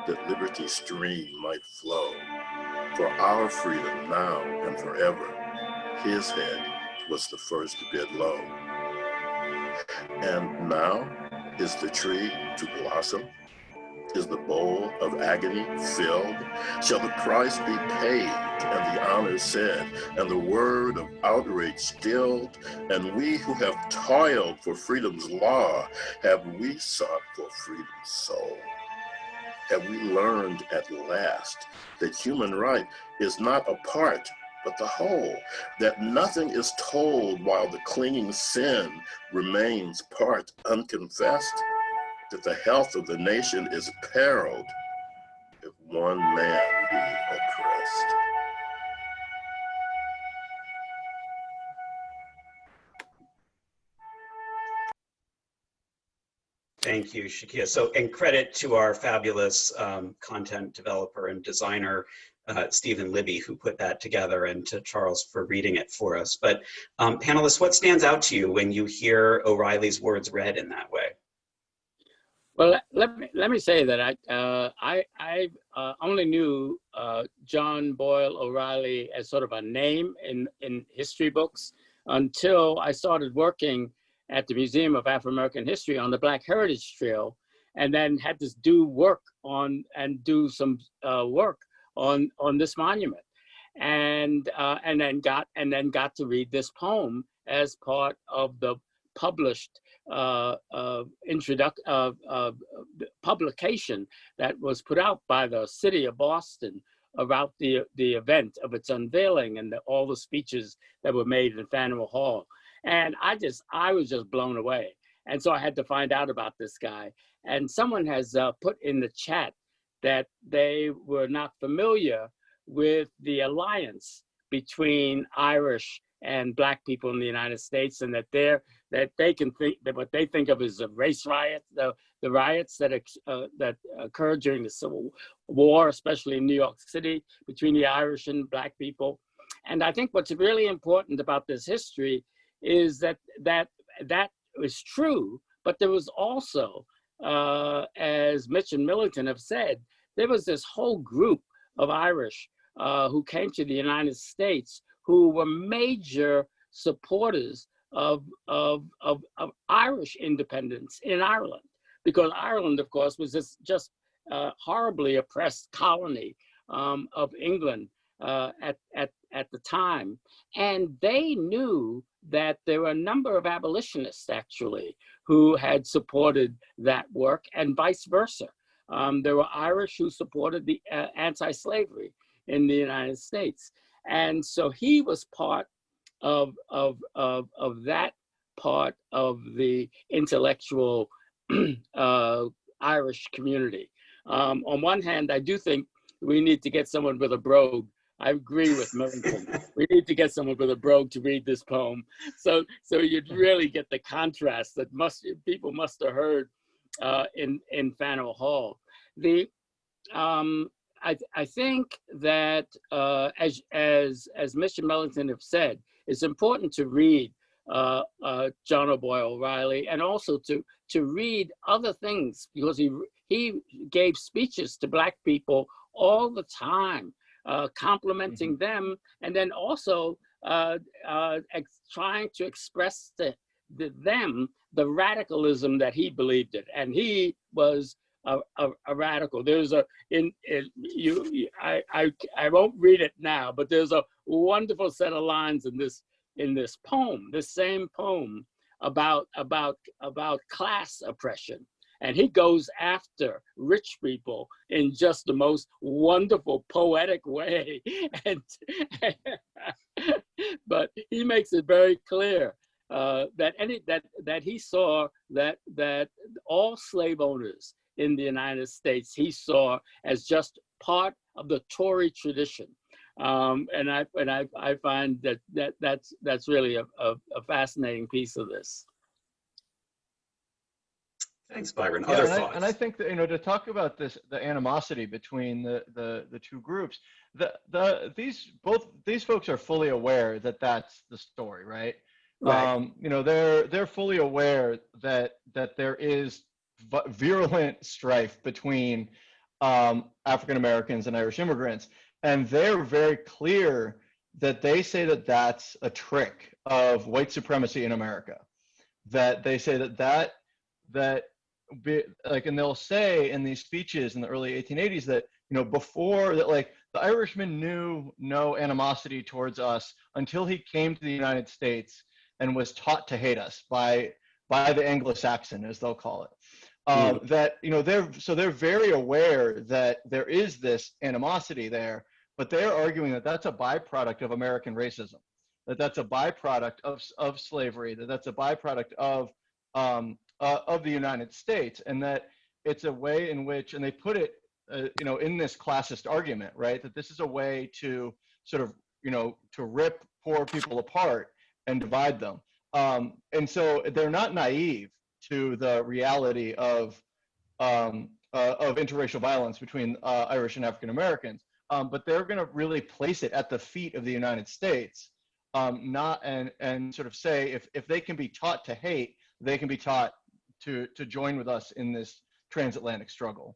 that liberty's stream might flow. For our freedom now and forever, his head was the first bid low. And now is the tree to blossom? Is the bowl of agony filled? Shall the price be paid and the honor said and the word of outrage stilled? And we who have toiled for freedom's law, have we sought for freedom's soul? Have we learned at last that human right is not a part but the whole, that nothing is told while the clinging sin remains part unconfessed, that the health of the nation is periled if one man be oppressed? Thank you, Shakia. So, and credit to our fabulous content developer and designer, Stephen Libby, who put that together, and to Charles for reading it for us. But panelists, what stands out to you when you hear O'Reilly's words read in that way? Well, let me say that I only knew John Boyle O'Reilly as sort of a name in history books until I started working at the Museum of Afro-American History on the Black Heritage Trail, and then had to do work on some work on this monument, and then got to read this poem as part of the published publication that was put out by the city of Boston about the event of its unveiling and all the speeches that were made in Faneuil Hall. And I was just blown away. And so I had to find out about this guy. And someone has put in the chat that they were not familiar with the alliance between Irish and Black people in the United States, and that they can think that what they think of as a race riot, the riots that occurred during the Civil War, especially in New York City, between the Irish and Black people. And I think what's really important about this history is that was true, but there was also, as Mitch and Millington have said, there was this whole group of Irish who came to the United States who were major supporters of Irish independence in Ireland, because Ireland, of course, was this just horribly oppressed colony of England at the time. And they knew that there were a number of abolitionists, actually, who had supported that work, and vice versa. There were Irish who supported the anti-slavery in the United States. And so he was part of that part of the intellectual Irish community. On one hand, I do think we need to get someone with a brogue. I agree with Millington. We need to get someone with a brogue to read this poem. So you'd really get the contrast that people must have heard in Faneuil Hall. I think that as Mitch and Millington have said, it's important to read John O'Boyle O'Reilly, and also to read other things, because he gave speeches to Black people all the time, complimenting them, and then also trying to express to them the radicalism that he believed in. And he was a radical. There's I won't read it now, but there's a wonderful set of lines in this poem, this same poem, about class oppression. And he goes after rich people in just the most wonderful poetic way. But he makes it very clear that he saw that all slave owners in the United States, he saw as just part of the Tory tradition. And I find that's really a fascinating piece of this. Thanks, Byron. Other thoughts? And I think that, to talk about the animosity between the two groups, these folks are fully aware that that's the story, right? Right. They're fully aware that there is virulent strife between African Americans and Irish immigrants, and they're very clear that they say that that's a trick of white supremacy in America. That they say and they'll say in these speeches in the early 1880s that before that, like, the Irishman knew no animosity towards us until he came to the United States and was taught to hate us by the Anglo-Saxon, as they'll call it. That they're very aware that there is this animosity there, but they're arguing that that's a byproduct of American racism, that's a byproduct of slavery, that's a byproduct of the United States, and that it's a way in which, and they put it, in this classist argument, right, that this is a way to sort of, to rip poor people apart and divide them. And so they're not naive to the reality of interracial violence between Irish and African Americans, but they're going to really place it at the feet of the United States, and sort of say if they can be taught to hate, they can be taught to join with us in this transatlantic struggle.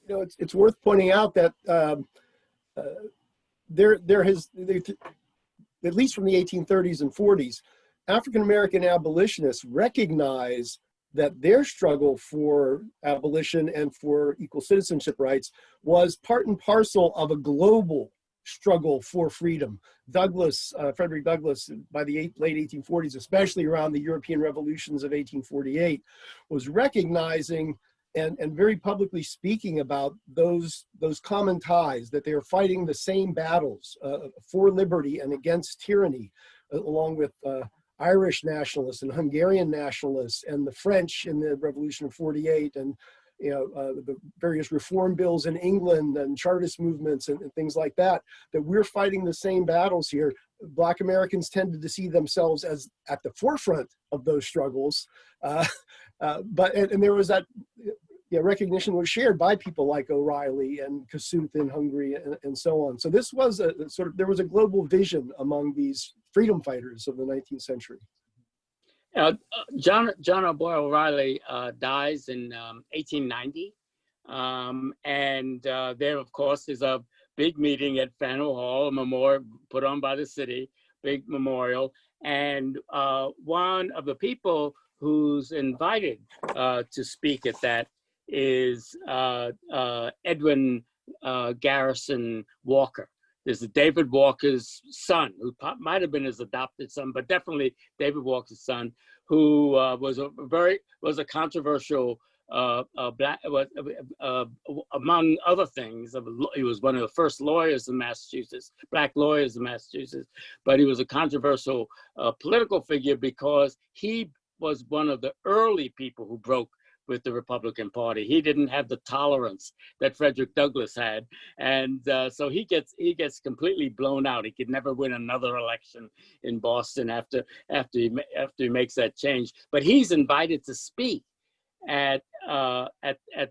It's worth pointing out that there has, at least from the 1830s and 40s, African American abolitionists recognize that their struggle for abolition and for equal citizenship rights was part and parcel of a global struggle for freedom. Frederick Douglass, by the late 1840s, especially around the European revolutions of 1848, was recognizing and very publicly speaking about those common ties, that they are fighting the same battles for liberty and against tyranny, along with Irish nationalists and Hungarian nationalists and the French in the Revolution of 48, and the various reform bills in England and Chartist movements and things like that, that we're fighting the same battles here. Black Americans tended to see themselves as at the forefront of those struggles. But there was that recognition was shared by people like O'Reilly and Kachun in Hungary and so on. So this was there was a global vision among these freedom fighters of the 19th century. John O'Boyle O'Reilly dies in 1890, and there, of course, is a big meeting at Faneuil Hall, a memorial put on by the city, big memorial, and one of the people who's invited to speak at that is Edwin Garrison Walker. There's a David Walker's son, who might have been his adopted son, but definitely David Walker's son, who was a controversial black, among other things. He was one of the first lawyers in Massachusetts, black lawyers in Massachusetts, but he was a controversial political figure because he was one of the early people who broke with the Republican Party. He didn't have the tolerance that Frederick Douglass had, and so he gets completely blown out. He could never win another election in Boston after he makes that change. But he's invited to speak at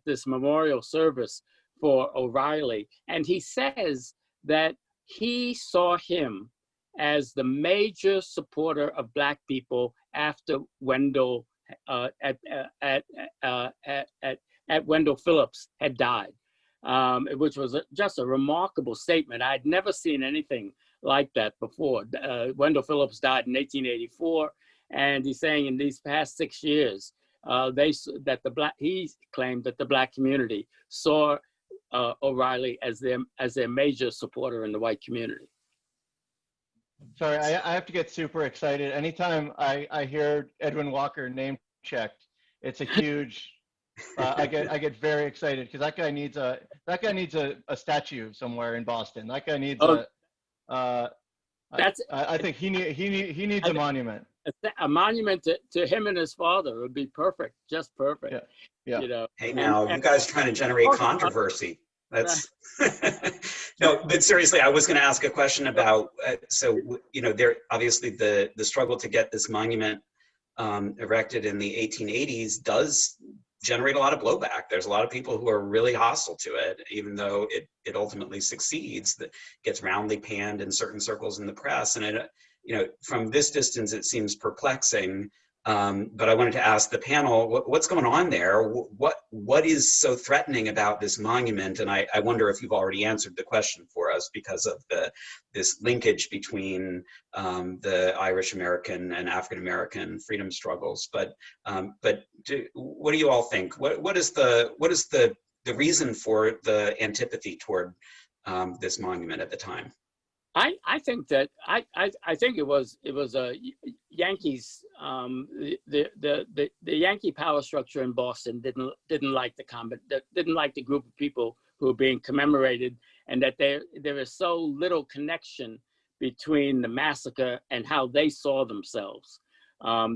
this memorial service for O'Reilly, and he says that he saw him as the major supporter of Black people after Wendell Wendell Phillips had died, which was just a remarkable statement. I'd never seen anything like that before. Wendell Phillips died in 1884, and he's saying in these past 6 years, he claimed that the Black community saw O'Reilly as their major supporter in the white community. Sorry, I have to get super excited. Anytime I hear Edwin Walker name checked, it's a huge, I get very excited because that guy needs a statue somewhere in Boston. That guy needs I think he needs a monument. A monument to him and his father would be perfect, just perfect. Yeah. You know. Hey, now you guys trying to generate controversy. That's no, but seriously, I was going to ask a question about. So there obviously the struggle to get this monument erected in the 1880s does generate a lot of blowback. There's a lot of people who are really hostile to it, even though it ultimately succeeds. That gets roundly panned in certain circles in the press, and from this distance it seems perplexing. But I wanted to ask the panel, what's going on there? What is so threatening about this monument? And I wonder if you've already answered the question for us because of this linkage between the Irish American and African American freedom struggles. But what do you all think? What is the reason for the antipathy toward this monument at the time? I think that I think it was a Yankees the Yankee power structure in Boston didn't like the group of people who were being commemorated, and that there is so little connection between the massacre and how they saw themselves.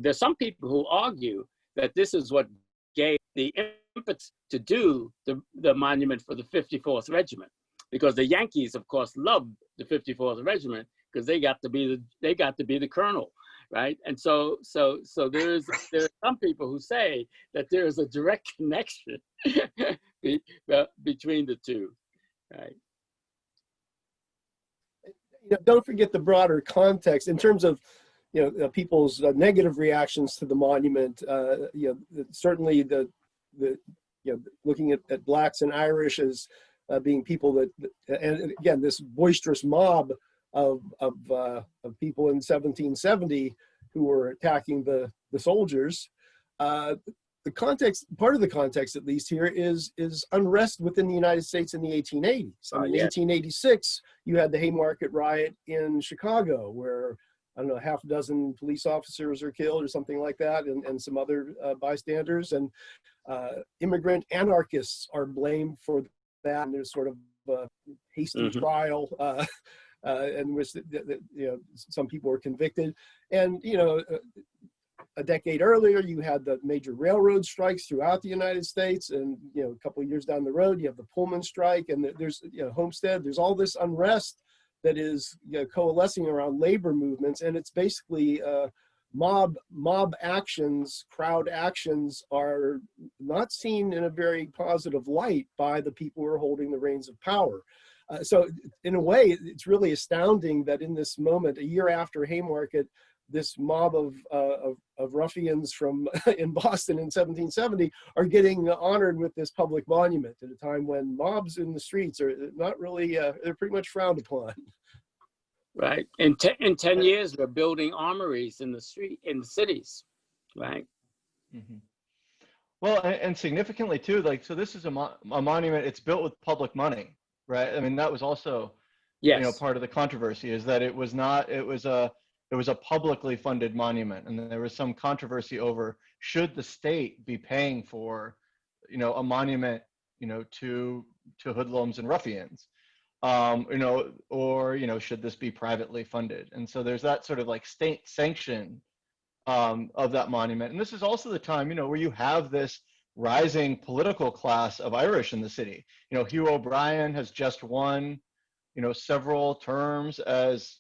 There's some people who argue that this is what gave the impetus to do the monument for the 54th Regiment, because the Yankees, of course, loved the 54th Regiment because they got to be the colonel, right? And so there are some people who say that there is a direct connection between the two, right? Don't forget the broader context in terms of people's negative reactions to the monument. Certainly the looking at Blacks and Irish as being people that, and again, this boisterous mob of people in 1770 who were attacking the soldiers. The context, part of the context at least here, is unrest within the United States in the 1880s. In 1886, you had the Haymarket Riot in Chicago, where I don't know, half a dozen police officers are killed or something like that, and some other bystanders, and immigrant anarchists are blamed for that, and there's sort of a hasty trial, in which some people were convicted. And a decade earlier, you had the major railroad strikes throughout the United States, and a couple of years down the road, you have the Pullman strike, and there's Homestead. There's all this unrest that is coalescing around labor movements, and it's basically mob actions, crowd actions are not seen in a very positive light by the people who are holding the reins of power. So in a way, it's really astounding that in this moment, a year after Haymarket, this mob of ruffians from in Boston in 1770 are getting honored with this public monument at a time when mobs in the streets are not really, they're pretty much frowned upon. Right. In 10 years, we're building armories in the cities, right? Mm-hmm. Well, and significantly too, like, so this is a monument, it's built with public money, right? I mean, that was also, you know, Yes. part of the controversy, is that it was not, it was a publicly funded monument. And there was some controversy over, should the state be paying for, you know, a monument, you know, to hoodlums and ruffians, you know, or, you know, should this be privately funded? And so there's that sort of like state sanction of that monument. And this is also the time, you know, where you have this rising political class of Irish in the city. You know, Hugh O'Brien has just won, you know, several terms as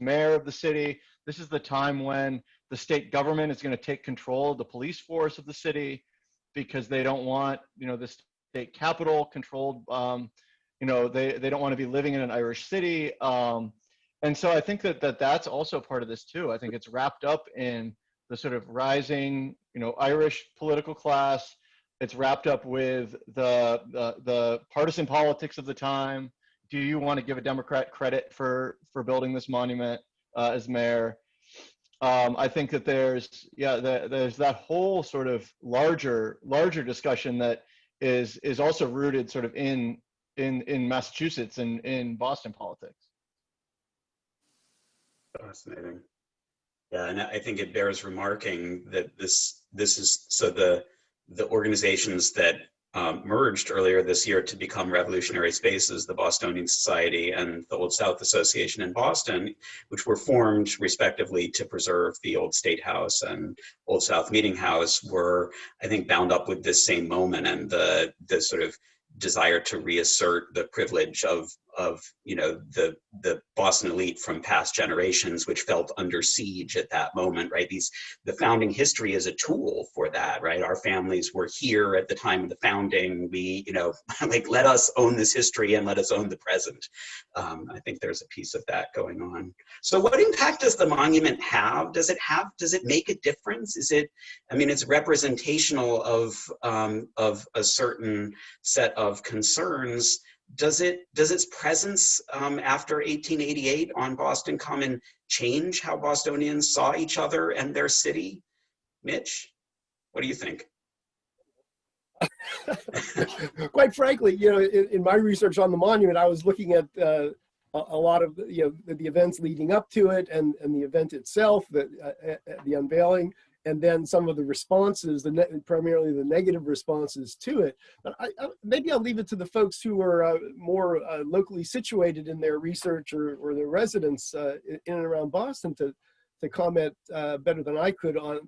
mayor of the city. This is the time when the state government is going to take control of the police force of the city, because they don't want, you know, the state capital controlled. You know, they don't want to be living in an Irish city. And so I think that that's also part of this too. I think it's wrapped up in the sort of rising, you know, Irish political class. It's wrapped up with the partisan politics of the time. Do you want to give a Democrat credit for building this monument as mayor? I think that there's that whole sort of larger discussion that is also rooted sort of in Massachusetts and in Boston politics. Fascinating. Yeah, and I think it bears remarking that this is, so the organizations that merged earlier this year to become revolutionary spaces, the Bostonian Society and the Old South Association in Boston, which were formed respectively to preserve the Old State House and Old South Meeting House, were, I think, bound up with this same moment and the sort of desire to reassert the privilege of you know, the Boston elite from past generations, which felt under siege at that moment, right? The founding history is a tool for that, right? Our families were here at the time of the founding. We, you know, like, let us own this history and let us own the present. I think there's a piece of that going on. So what impact does the monument have? Does it make a difference? Is it, I mean, it's representational of a certain set of concerns. Does its presence after 1888 on Boston Common change how Bostonians saw each other and their city? Mitch, what do you think? Quite frankly, you know, in my research on the monument, I was looking at a lot of, you know, the events leading up to it and the event itself, the unveiling, and then some of the responses, primarily the negative responses to it. But maybe I'll leave it to the folks who are more locally situated in their research or their residents in and around Boston to comment better than I could on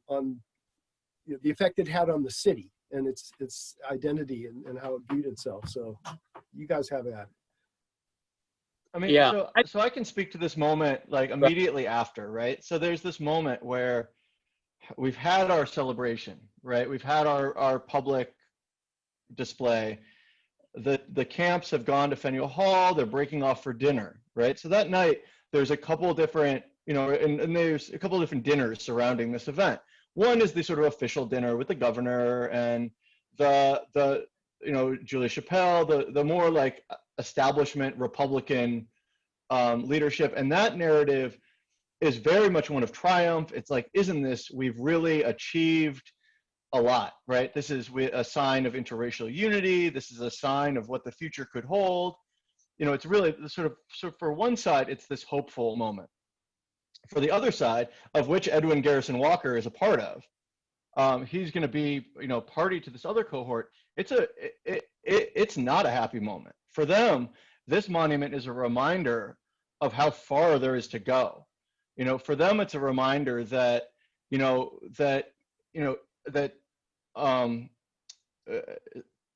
you know, the effect it had on the city and its identity and how it viewed itself. So you guys have that. I mean, Yeah. so I can speak to this moment like immediately after, right? So there's this moment where we've had our celebration, right? We've had our public display. The camps have gone to Faneuil Hall. They're breaking off for dinner, right? So that night, there's a couple of different, you know, and there's a couple of different dinners surrounding this event. One is the sort of official dinner with the governor and the you know, Julia Chappelle, the more like establishment Republican leadership, and that narrative is very much one of triumph. It's like, isn't this, we've really achieved a lot, right? This is a sign of interracial unity. This is a sign of what the future could hold. You know, it's really sort of, so for one side, it's this hopeful moment. For the other side, of which Edwin Garrison Walker is a part of, he's going to be, you know, party to this other cohort. It's not a happy moment. For them, this monument is a reminder of how far there is to go. You know, for them, it's a reminder that,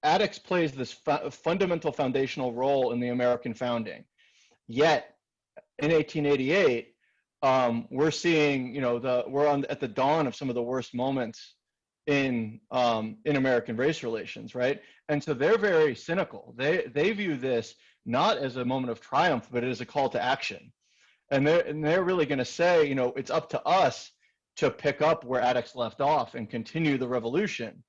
Attucks plays this fundamental foundational role in the American founding. Yet, in 1888, we're seeing, you know, we're at the dawn of some of the worst moments in American race relations, right? And so they're very cynical. They view this not as a moment of triumph, but as a call to action. And they're really going to say, you know, it's up to us to pick up where Attucks left off and continue the revolution.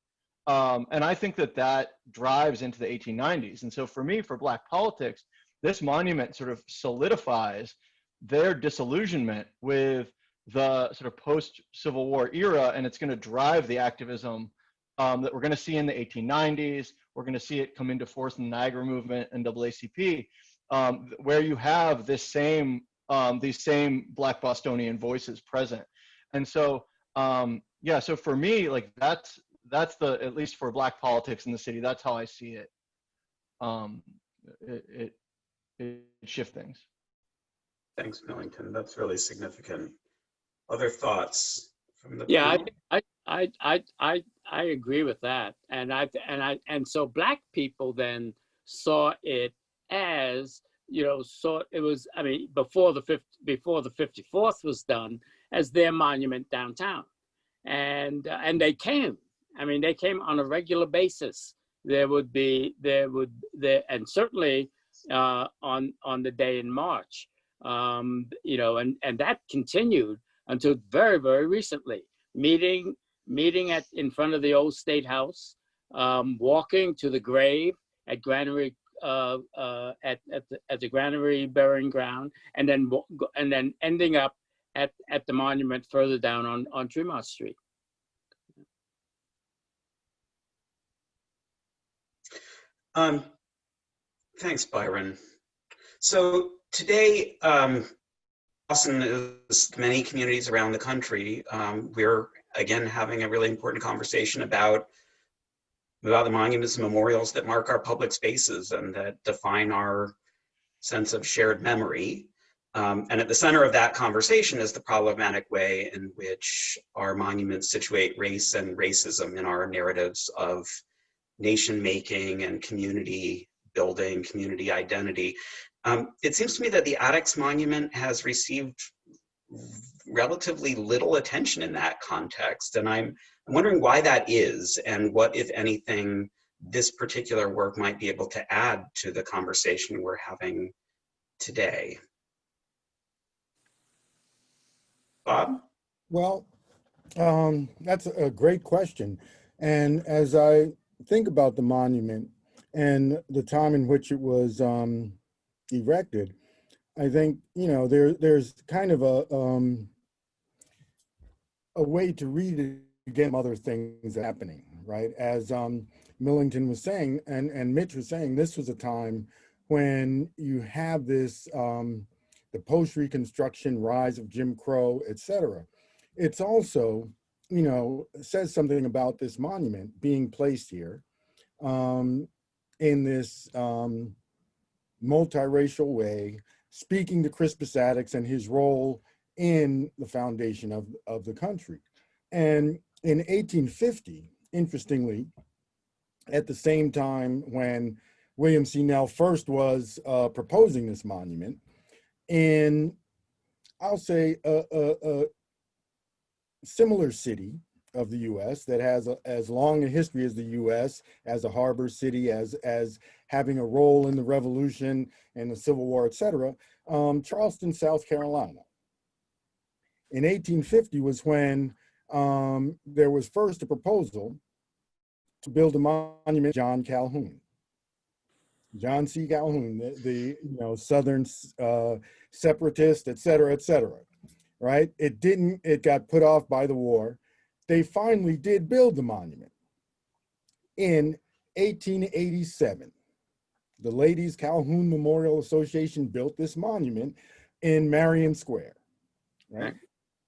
And I think that drives into the 1890s. And so for me, for Black politics, this monument sort of solidifies their disillusionment with the sort of post-Civil War era, and it's going to drive the activism that we're going to see in the 1890s. We're going to see it come into force in the Niagara movement and NAACP, where you have this same these same Black Bostonian voices present. And so, yeah, so for me, like that's the, at least for Black politics in the city, that's how I see it. It shift things. Thanks, Millington. That's really significant. Other thoughts from the Yeah, panel? I agree with that, and so Black people then saw it as, you know, saw it was, I mean, before the 54th was done, as their monument downtown, and they came. I mean, they came on a regular basis. And certainly on the day in March, you know, and that continued until very, very recently. Meeting in front of the old State House, walking to the grave at Granary, at the Granary burying ground, and then ending up at the monument further down on Tremont Street. Thanks, Byron. So today, Boston is many communities around the country. We're again having a really important conversation about the monuments and memorials that mark our public spaces and that define our sense of shared memory. And at the center of that conversation is the problematic way in which our monuments situate race and racism in our narratives of nation making and community building, community identity. It seems to me that the Addicts monument has received relatively little attention in that context. And I'm wondering why that is, and what, if anything, this particular work might be able to add to the conversation we're having today. Bob? Well, that's a great question. And as I think about the monument and the time in which it was erected, I think, you know, there's kind of a way to read it again, other things happening, right? As Millington was saying, and Mitch was saying, this was a time when you have this, the post-Reconstruction rise of Jim Crow, et cetera. It's also, you know, says something about this monument being placed here in this multiracial way, speaking to Crispus Attucks and his role in the foundation of the country. And in 1850, interestingly, at the same time when William C. Nell first was proposing this monument, in, I'll say, a similar city of the U.S. that has as long a history as the U.S., as a harbor city, as having a role in the Revolution and the Civil War, et cetera, Charleston, South Carolina. In 1850 was when there was first a proposal to build a monument to John Calhoun. John C. Calhoun, the you know, Southern separatist, et cetera, right? It got put off by the war. They finally did build the monument in 1887. The Ladies Calhoun Memorial Association built this monument in Marion Square, right?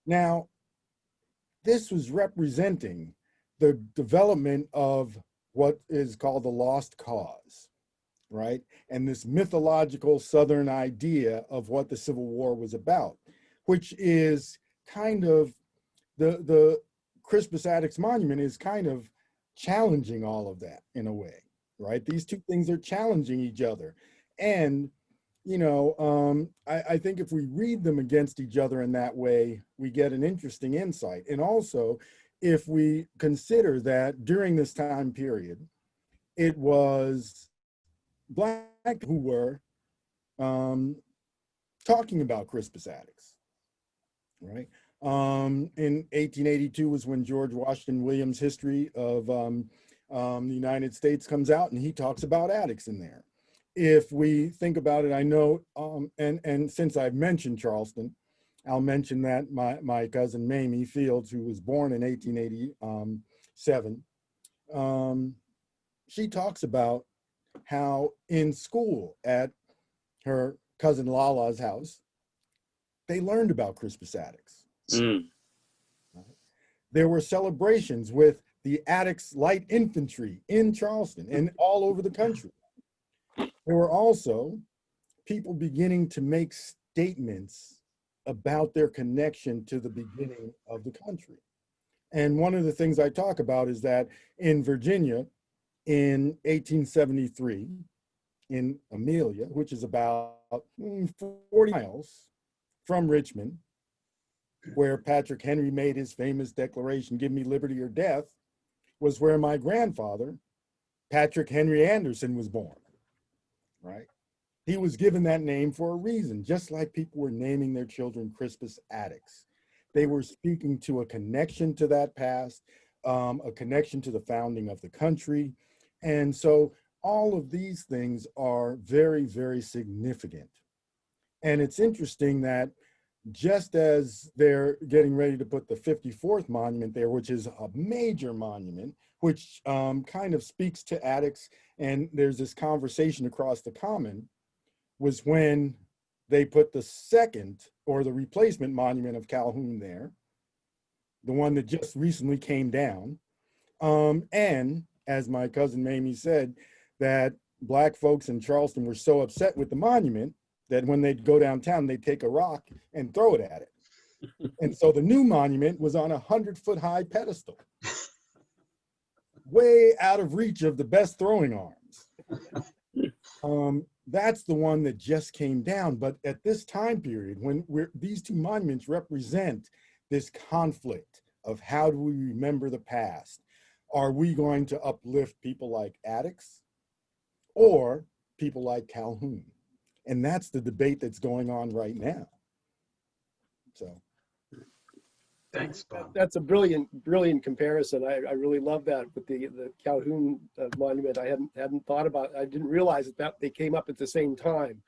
Now, this was representing the development of what is called the lost cause, right? And this mythological Southern idea of what the Civil War was about, which is kind of the Crispus Attucks monument is kind of challenging all of that in a way, right? These two things are challenging each other. And, you know, I think if we read them against each other in that way, we get an interesting insight. And also, if we consider that during this time period, it was Black who were talking about Crispus Attucks, right? In 1882 was when George Washington Williams' History of the United States comes out, and he talks about Attucks in there. If we think about it, I know, and since I've mentioned Charleston, I'll mention that my cousin Mamie Fields, who was born in 1887, she talks about how in school at her cousin Lala's house, they learned about Crispus Attucks. Mm. There were celebrations with the Addicts Light Infantry in Charleston and all over the country. There were also people beginning to make statements about their connection to the beginning of the country. And one of the things I talk about is that in Virginia in 1873, in Amelia, which is about 40 miles from Richmond, where Patrick Henry made his famous declaration, "Give me liberty or death," was where my grandfather, Patrick Henry Anderson, was born, right? He was given that name for a reason, just like people were naming their children Crispus Attucks. They were speaking to a connection to that past, a connection to the founding of the country. And so all of these things are very, very significant. And it's interesting that just as they're getting ready to put the 54th monument there, which is a major monument, which kind of speaks to Attucks, and there's this conversation across the common, was when they put the second or the replacement monument of Calhoun there, the one that just recently came down. And as my cousin Mamie said, that Black folks in Charleston were so upset with the monument that when they'd go downtown, they'd take a rock and throw it at it. And so the new monument was on a 100-foot high pedestal, way out of reach of the best throwing arms. That's the one that just came down. But at this time period, when these two monuments represent this conflict of how do we remember the past? Are we going to uplift people like Attucks or people like Calhoun? And that's the debate that's going on right now. So. Thanks, Bob. That's a brilliant comparison. I really love that with the Calhoun monument. I hadn't thought about. I didn't realize that they came up at the same time.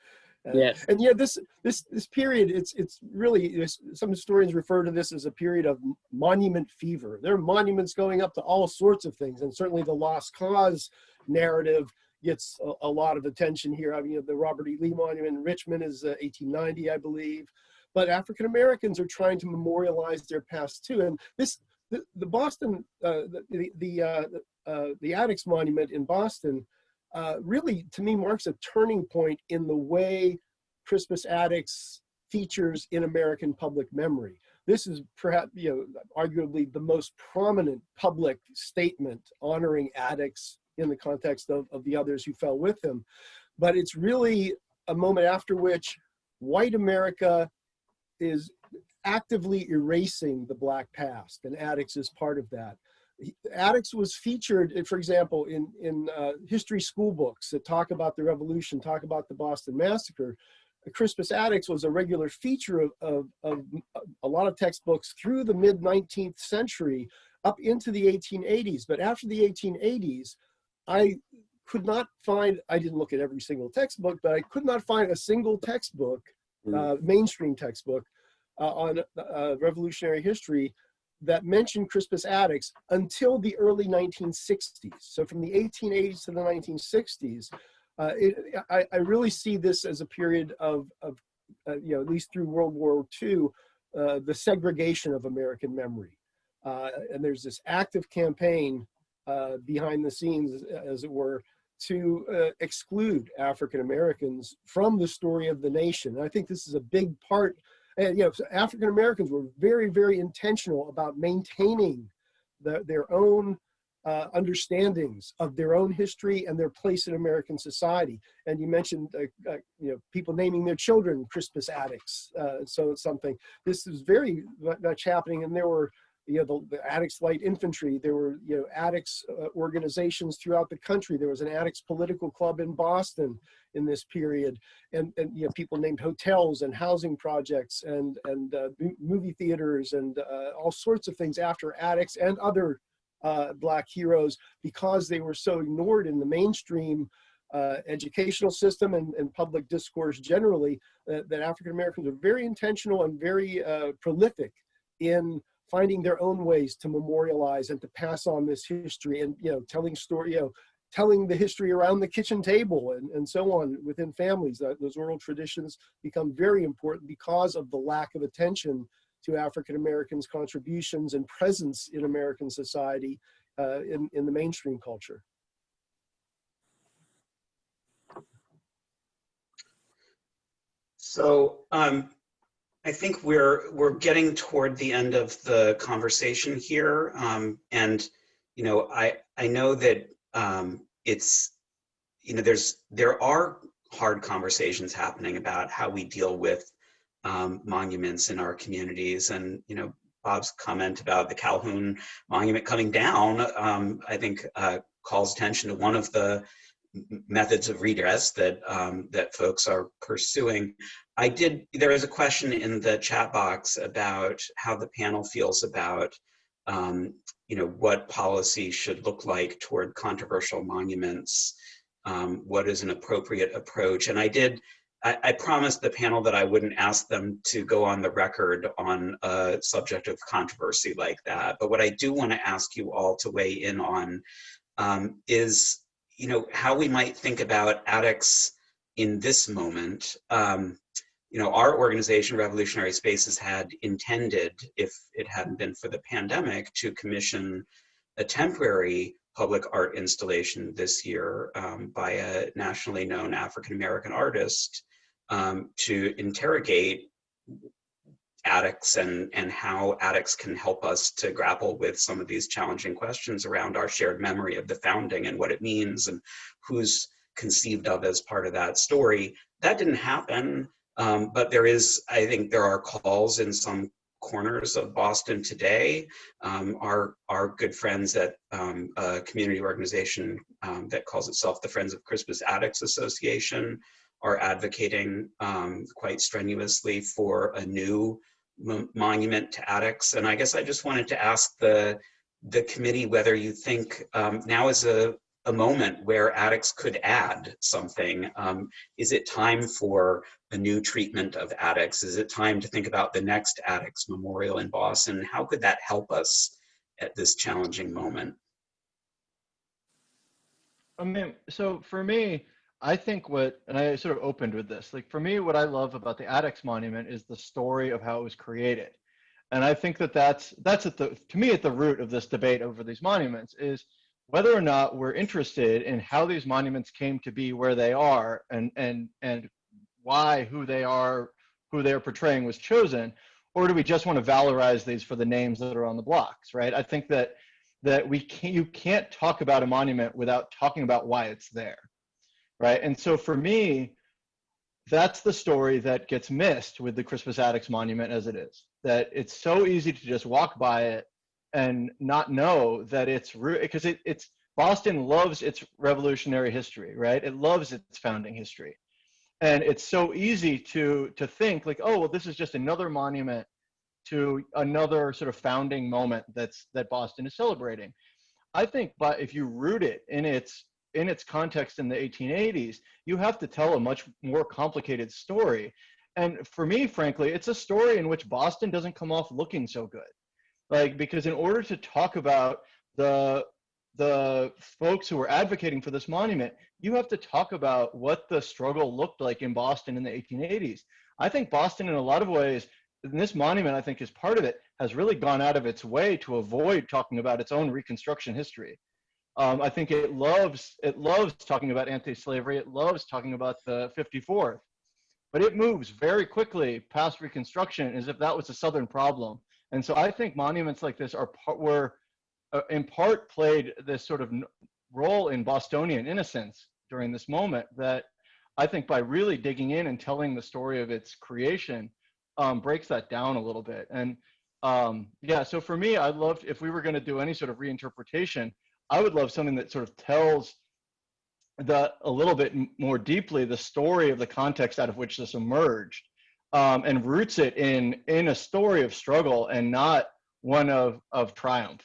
Yes. And yeah, this period, it's really, some historians refer to this as a period of monument fever. There are monuments going up to all sorts of things, and certainly the Lost Cause narrative gets a lot of attention here. I mean, the Robert E. Lee Monument in Richmond is 1890, I believe. But African Americans are trying to memorialize their past too. And the Boston, the Addicts Monument in Boston, really, to me, marks a turning point in the way Crispus Attucks features in American public memory. This is perhaps, arguably the most prominent public statement honoring Attucks in the context of the others who fell with him. But it's really a moment after which white America is actively erasing the Black past, and Attucks is part of that. Attucks was featured, for example, in history school books that talk about the Revolution, talk about the Boston Massacre. Crispus Attucks was a regular feature of a lot of textbooks through the mid-19th century up into the 1880s. But after the 1880s, I could not find, I didn't look at every single textbook, but I could not find a single textbook, mainstream textbook on revolutionary history that mentioned Crispus Attucks until the early 1960s. So from the 1880s to the 1960s, I really see this as a period of at least through World War II, the segregation of American memory. And there's this active campaign behind the scenes, as it were, to exclude African Americans from the story of the nation. And I think this is a big part. And African Americans were very, very intentional about maintaining their own understandandings of their own history and their place in American society. And you mentioned, people naming their children Crispus Attucks. So it's something. This is very much happening, and there were. The Addicts Light Infantry, there were, Addicts organizations throughout the country. There was an Addicts political club in Boston in this period. And people named hotels and housing projects and movie theaters and all sorts of things after Addicts and other Black heroes, because they were so ignored in the mainstream educational system and public discourse generally, that African Americans are very intentional and very prolific in finding their own ways to memorialize and to pass on this history, and telling story, telling the history around the kitchen table and so on within families. Those oral traditions become very important because of the lack of attention to African Americans' contributions and presence in American society in the mainstream culture. So I think we're getting toward the end of the conversation here, and I know that it's there are hard conversations happening about how we deal with monuments in our communities, and Bob's comment about the Calhoun monument coming down, I think calls attention to one of the methods of redress that that folks are pursuing. There was a question in the chat box about how the panel feels about what policy should look like toward controversial monuments, what is an appropriate approach. And I promised the panel that I wouldn't ask them to go on the record on a subject of controversy like that. But what I do want to ask you all to weigh in on is how we might think about addicts in this moment. Our organization, Revolutionary Spaces, had intended, if it hadn't been for the pandemic, to commission a temporary public art installation this year by a nationally known African-American artist to interrogate addicts and how addicts can help us to grapple with some of these challenging questions around our shared memory of the founding and what it means and who's conceived of as part of that story. That didn't happen, but I think there are calls in some corners of Boston today. Our good friends at a community organization that calls itself the Friends of Crispus Attucks Association are advocating quite strenuously for a new monument to addicts. And I guess I just wanted to ask the committee whether you think now is a moment where addicts could add something. Is it time for a new treatment of addicts? Is it time to think about the next Addicts Memorial in Boston? How could that help us at this challenging moment? So for me, I think and I sort of opened with this, like for me, what I love about the Addicts Monument is the story of how it was created. And I think that's to me at the root of this debate over these monuments is whether or not we're interested in how these monuments came to be where they are and why who they're portraying was chosen, or do we just want to valorize these for the names that are on the blocks, right? I think that you can't talk about a monument without talking about why it's there. Right. And so for me, that's the story that gets missed with the Crispus Attucks monument as it is, that it's so easy to just walk by it and not know that it's because Boston loves its revolutionary history, right? It loves its founding history. And it's so easy to think like, oh, well, this is just another monument to another sort of founding moment that Boston is celebrating. I think, but if you root it in its context in the 1880s, you have to tell a much more complicated story. And for me, frankly, it's a story in which Boston doesn't come off looking so good. Like, because in order to talk about the folks who were advocating for this monument, you have to talk about what the struggle looked like in Boston in the 1880s. I think Boston, in a lot of ways, and this monument, I think, is part of it, has really gone out of its way to avoid talking about its own Reconstruction history. I think it loves talking about anti-slavery. It loves talking about the 54th, but it moves very quickly past Reconstruction as if that was a Southern problem. And so I think monuments like this were in part played this sort of role in Bostonian innocence during this moment that I think by really digging in and telling the story of its creation breaks that down a little bit. And yeah, so for me, I'd love, if we were going to do any sort of reinterpretation, I would love something that sort of tells a little bit more deeply the story of the context out of which this emerged, and roots it in a story of struggle and not one of triumph.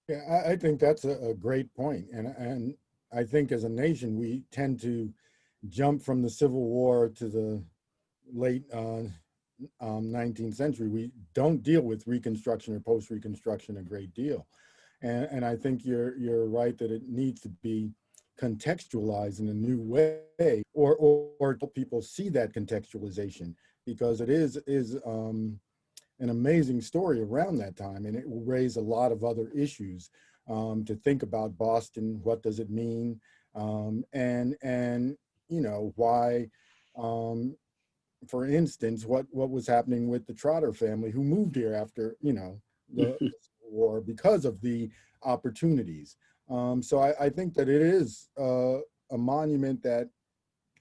Yeah, I think that's a great point. And I think as a nation, we tend to jump from the Civil War to the late 19th century, we don't deal with Reconstruction or post-Reconstruction a great deal. And I think you're right that it needs to be contextualized in a new way, or people see that contextualization, because it is an amazing story around that time, and it will raise a lot of other issues to think about. Boston, what does it mean, and you know, why, for instance, what was happening with the Trotter family who moved here after, you know, the Civil War, because of the opportunities. So I think that it is a monument that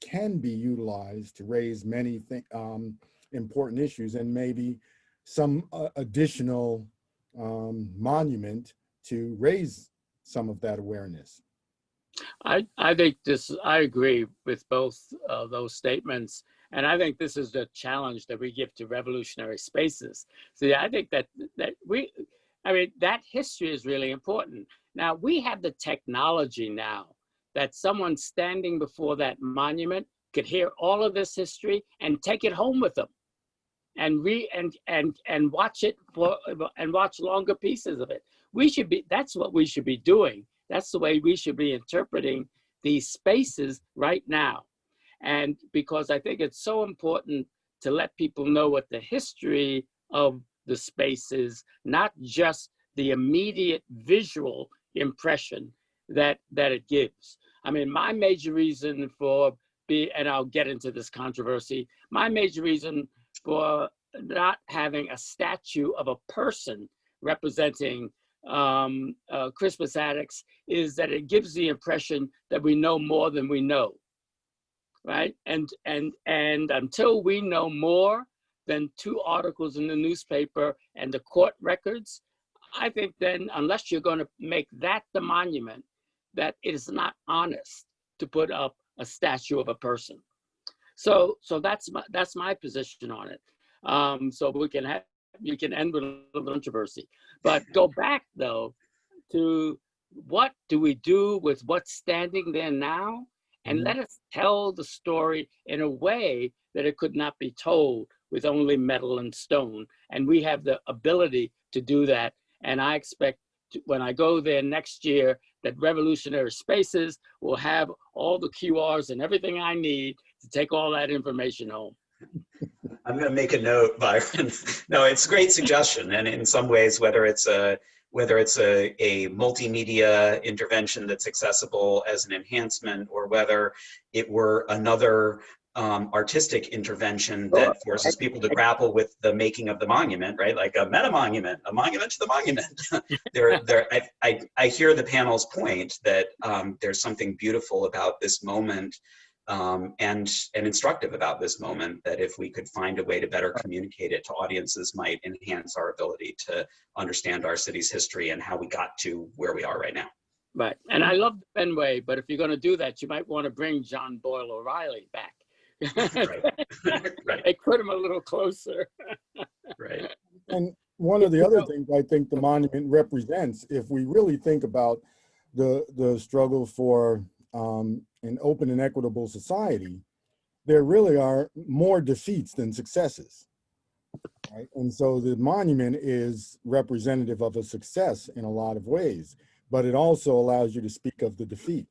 can be utilized to raise many important issues, and maybe some additional monument to raise some of that awareness. I think I agree with both those statements. And I think this is the challenge that we give to revolutionary spaces. See, I think that that history is really important. Now, we have the technology now that someone standing before that monument could hear all of this history and take it home with them and watch it and watch longer pieces of it. That's what we should be doing. That's the way we should be interpreting these spaces right now. And because I think it's so important to let people know what the history of the space is, not just the immediate visual impression that it gives. I mean, my major reason and I'll get into this controversy, my major reason for not having a statue of a person representing Crispus Attucks is that it gives the impression that we know more than we know, right? And until we know more than 2 articles in the newspaper and the court records, I think then, unless you're going to make that the monument, that it is not honest to put up a statue of a person. So that's my position on it. So you can end with a little controversy, but go back though to what do we do with what's standing there now, and let us tell the story in a way that it could not be told with only metal and stone. And we have the ability to do that. And I expect when I go there next year that Revolutionary Spaces will have all the QRs and everything I need to take all that information home. I'm going to make a note, Byron. No, it's a great suggestion. And in some ways, whether it's a multimedia intervention that's accessible as an enhancement, or whether it were another artistic intervention that forces people to grapple with the making of the monument, right? Like a meta monument, a monument to the monument. I hear the panel's point that there's something beautiful about this moment and instructive about this moment, that if we could find a way to better communicate it to audiences, might enhance our ability to understand our city's history and how we got to where we are right now. Right, and I love the Fenway, but if you're going to do that, you might want to bring John Boyle O'Reilly back. Right. They put him a little closer. Right. And one of the other things I think the monument represents, if we really think about the struggle for an open and equitable society, there really are more defeats than successes. Right? And so the monument is representative of a success in a lot of ways, but it also allows you to speak of the defeat.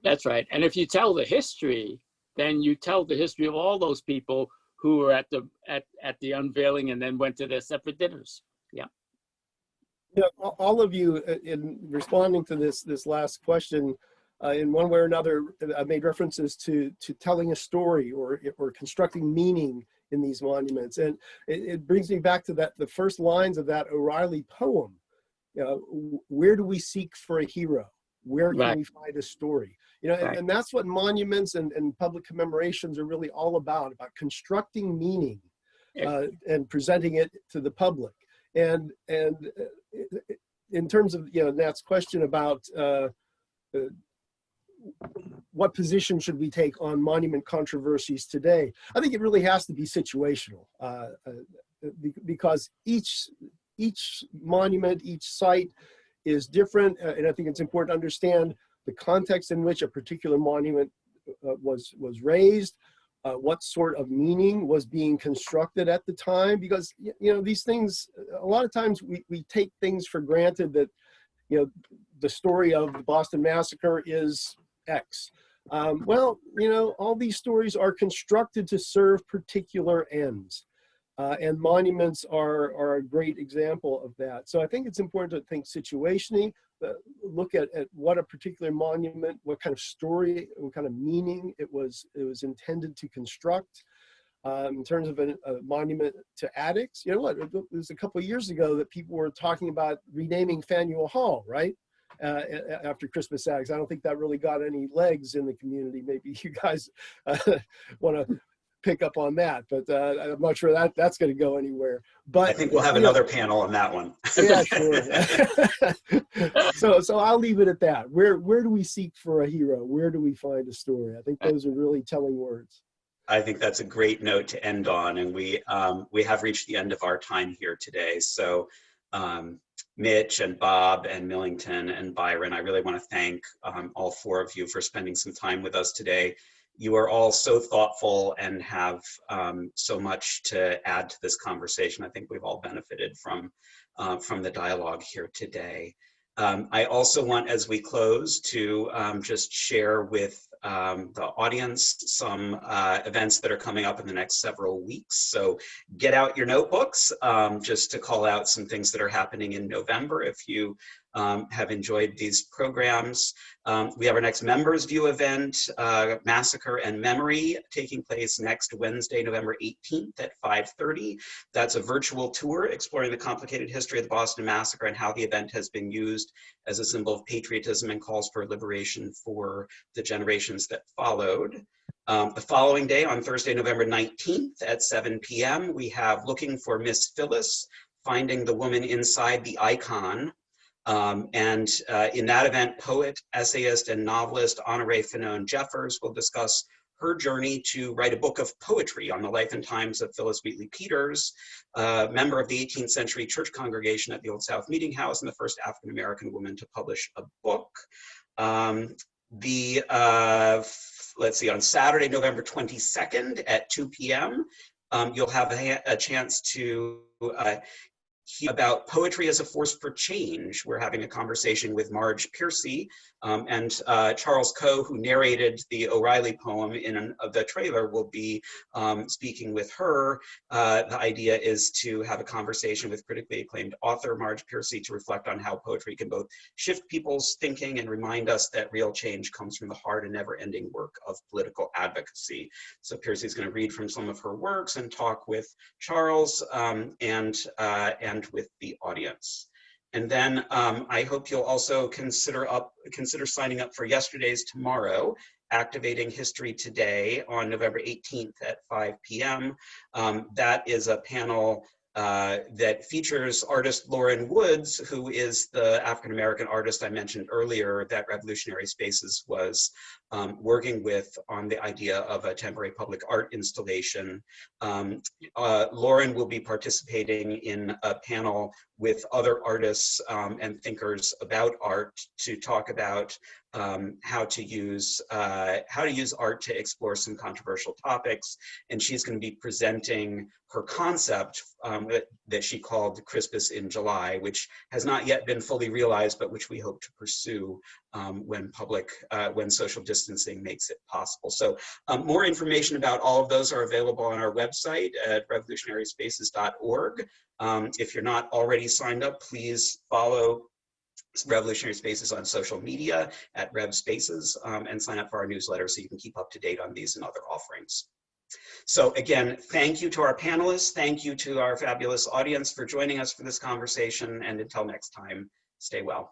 That's right. And if you tell the history, then you tell the history of all those people who were at the unveiling and then went to their separate dinners. Yeah. Yeah, all of you, in responding to this last question, in one way or another, made references to telling a story or constructing meaning in these monuments, and it brings me back to the first lines of that O'Reilly poem. Where do we seek for a hero? Where can we find a story? And that's what monuments and public commemorations are really all about constructing meaning and presenting it to the public. And in terms of Nat's question about what position should we take on monument controversies today, I think it really has to be situational, because each monument, each site is different, and I think it's important to understand the context in which a particular monument was raised, what sort of meaning was being constructed at the time, because these things, a lot of times we take things for granted that the story of the Boston Massacre is X. Well, all these stories are constructed to serve particular ends. And monuments are a great example of that. So I think it's important to think situationally, look at what a particular monument, what kind of story, what kind of meaning it was intended to construct. In terms of a monument to addicts, it was a couple of years ago that people were talking about renaming Faneuil Hall, right? After Crispus Attucks. I don't think that really got any legs in the community. Maybe you guys want to pick up on that, but I'm not sure that's going to go anywhere. But I think we'll have another panel on that one. Yeah, sure. So I'll leave it at that. Where do we seek for a hero? Where do we find a story? I think those are really telling words. I think that's a great note to end on, and we have reached the end of our time here today. So Mitch and Bob and Millington and Byron, I really want to thank all four of you for spending some time with us today. You are all so thoughtful and have so much to add to this conversation. I think we've all benefited from the dialogue here today. I also want, as we close, to just share with the audience some events that are coming up in the next several weeks. So get out your notebooks, just to call out some things that are happening in November if you have enjoyed these programs. We have our next Members View event, Massacre and Memory, taking place next Wednesday, November 18th at 5:30. That's a virtual tour exploring the complicated history of the Boston Massacre and how the event has been used as a symbol of patriotism and calls for liberation for the generations that followed. The following day, on Thursday, November 19th at 7 p.m., we have Looking for Miss Phyllis, Finding the Woman Inside the Icon. In that event, poet, essayist, and novelist Honoré Fanone Jeffers will discuss her journey to write a book of poetry on the life and times of Phyllis Wheatley Peters, member of the 18th century church congregation at the Old South Meeting House and the first African-American woman to publish a book. Let's see, on Saturday, November 22nd at 2 p.m., you'll have a chance to hear about poetry as a force for change. We're having a conversation with Marge Piercy and Charles Coe, who narrated the O'Reilly poem in the trailer, will be speaking with her. The idea is to have a conversation with critically acclaimed author Marge Piercy to reflect on how poetry can both shift people's thinking and remind us that real change comes from the hard and never-ending work of political advocacy. So Piercy's going to read from some of her works and talk with Charles and with the audience. And then I hope you'll also consider signing up for yesterday's tomorrow, Activating History Today, on November 18th at 5 p.m. That is a panel that features artist Lauren Woods, who is the African-American artist I mentioned earlier that Revolutionary Spaces was working with on the idea of a temporary public art installation. Lauren will be participating in a panel with other artists and thinkers about art to talk about how to use art to explore some controversial topics. And she's going to be presenting her concept that she called Crispus in July, which has not yet been fully realized, but which we hope to pursue when social distancing makes it possible. So more information about all of those are available on our website at revolutionaryspaces.org. If you're not already signed up, please follow Revolutionary Spaces on social media at Rev Spaces and sign up for our newsletter so you can keep up to date on these and other offerings. So again, thank you to our panelists. Thank you to our fabulous audience for joining us for this conversation. And until next time, stay well.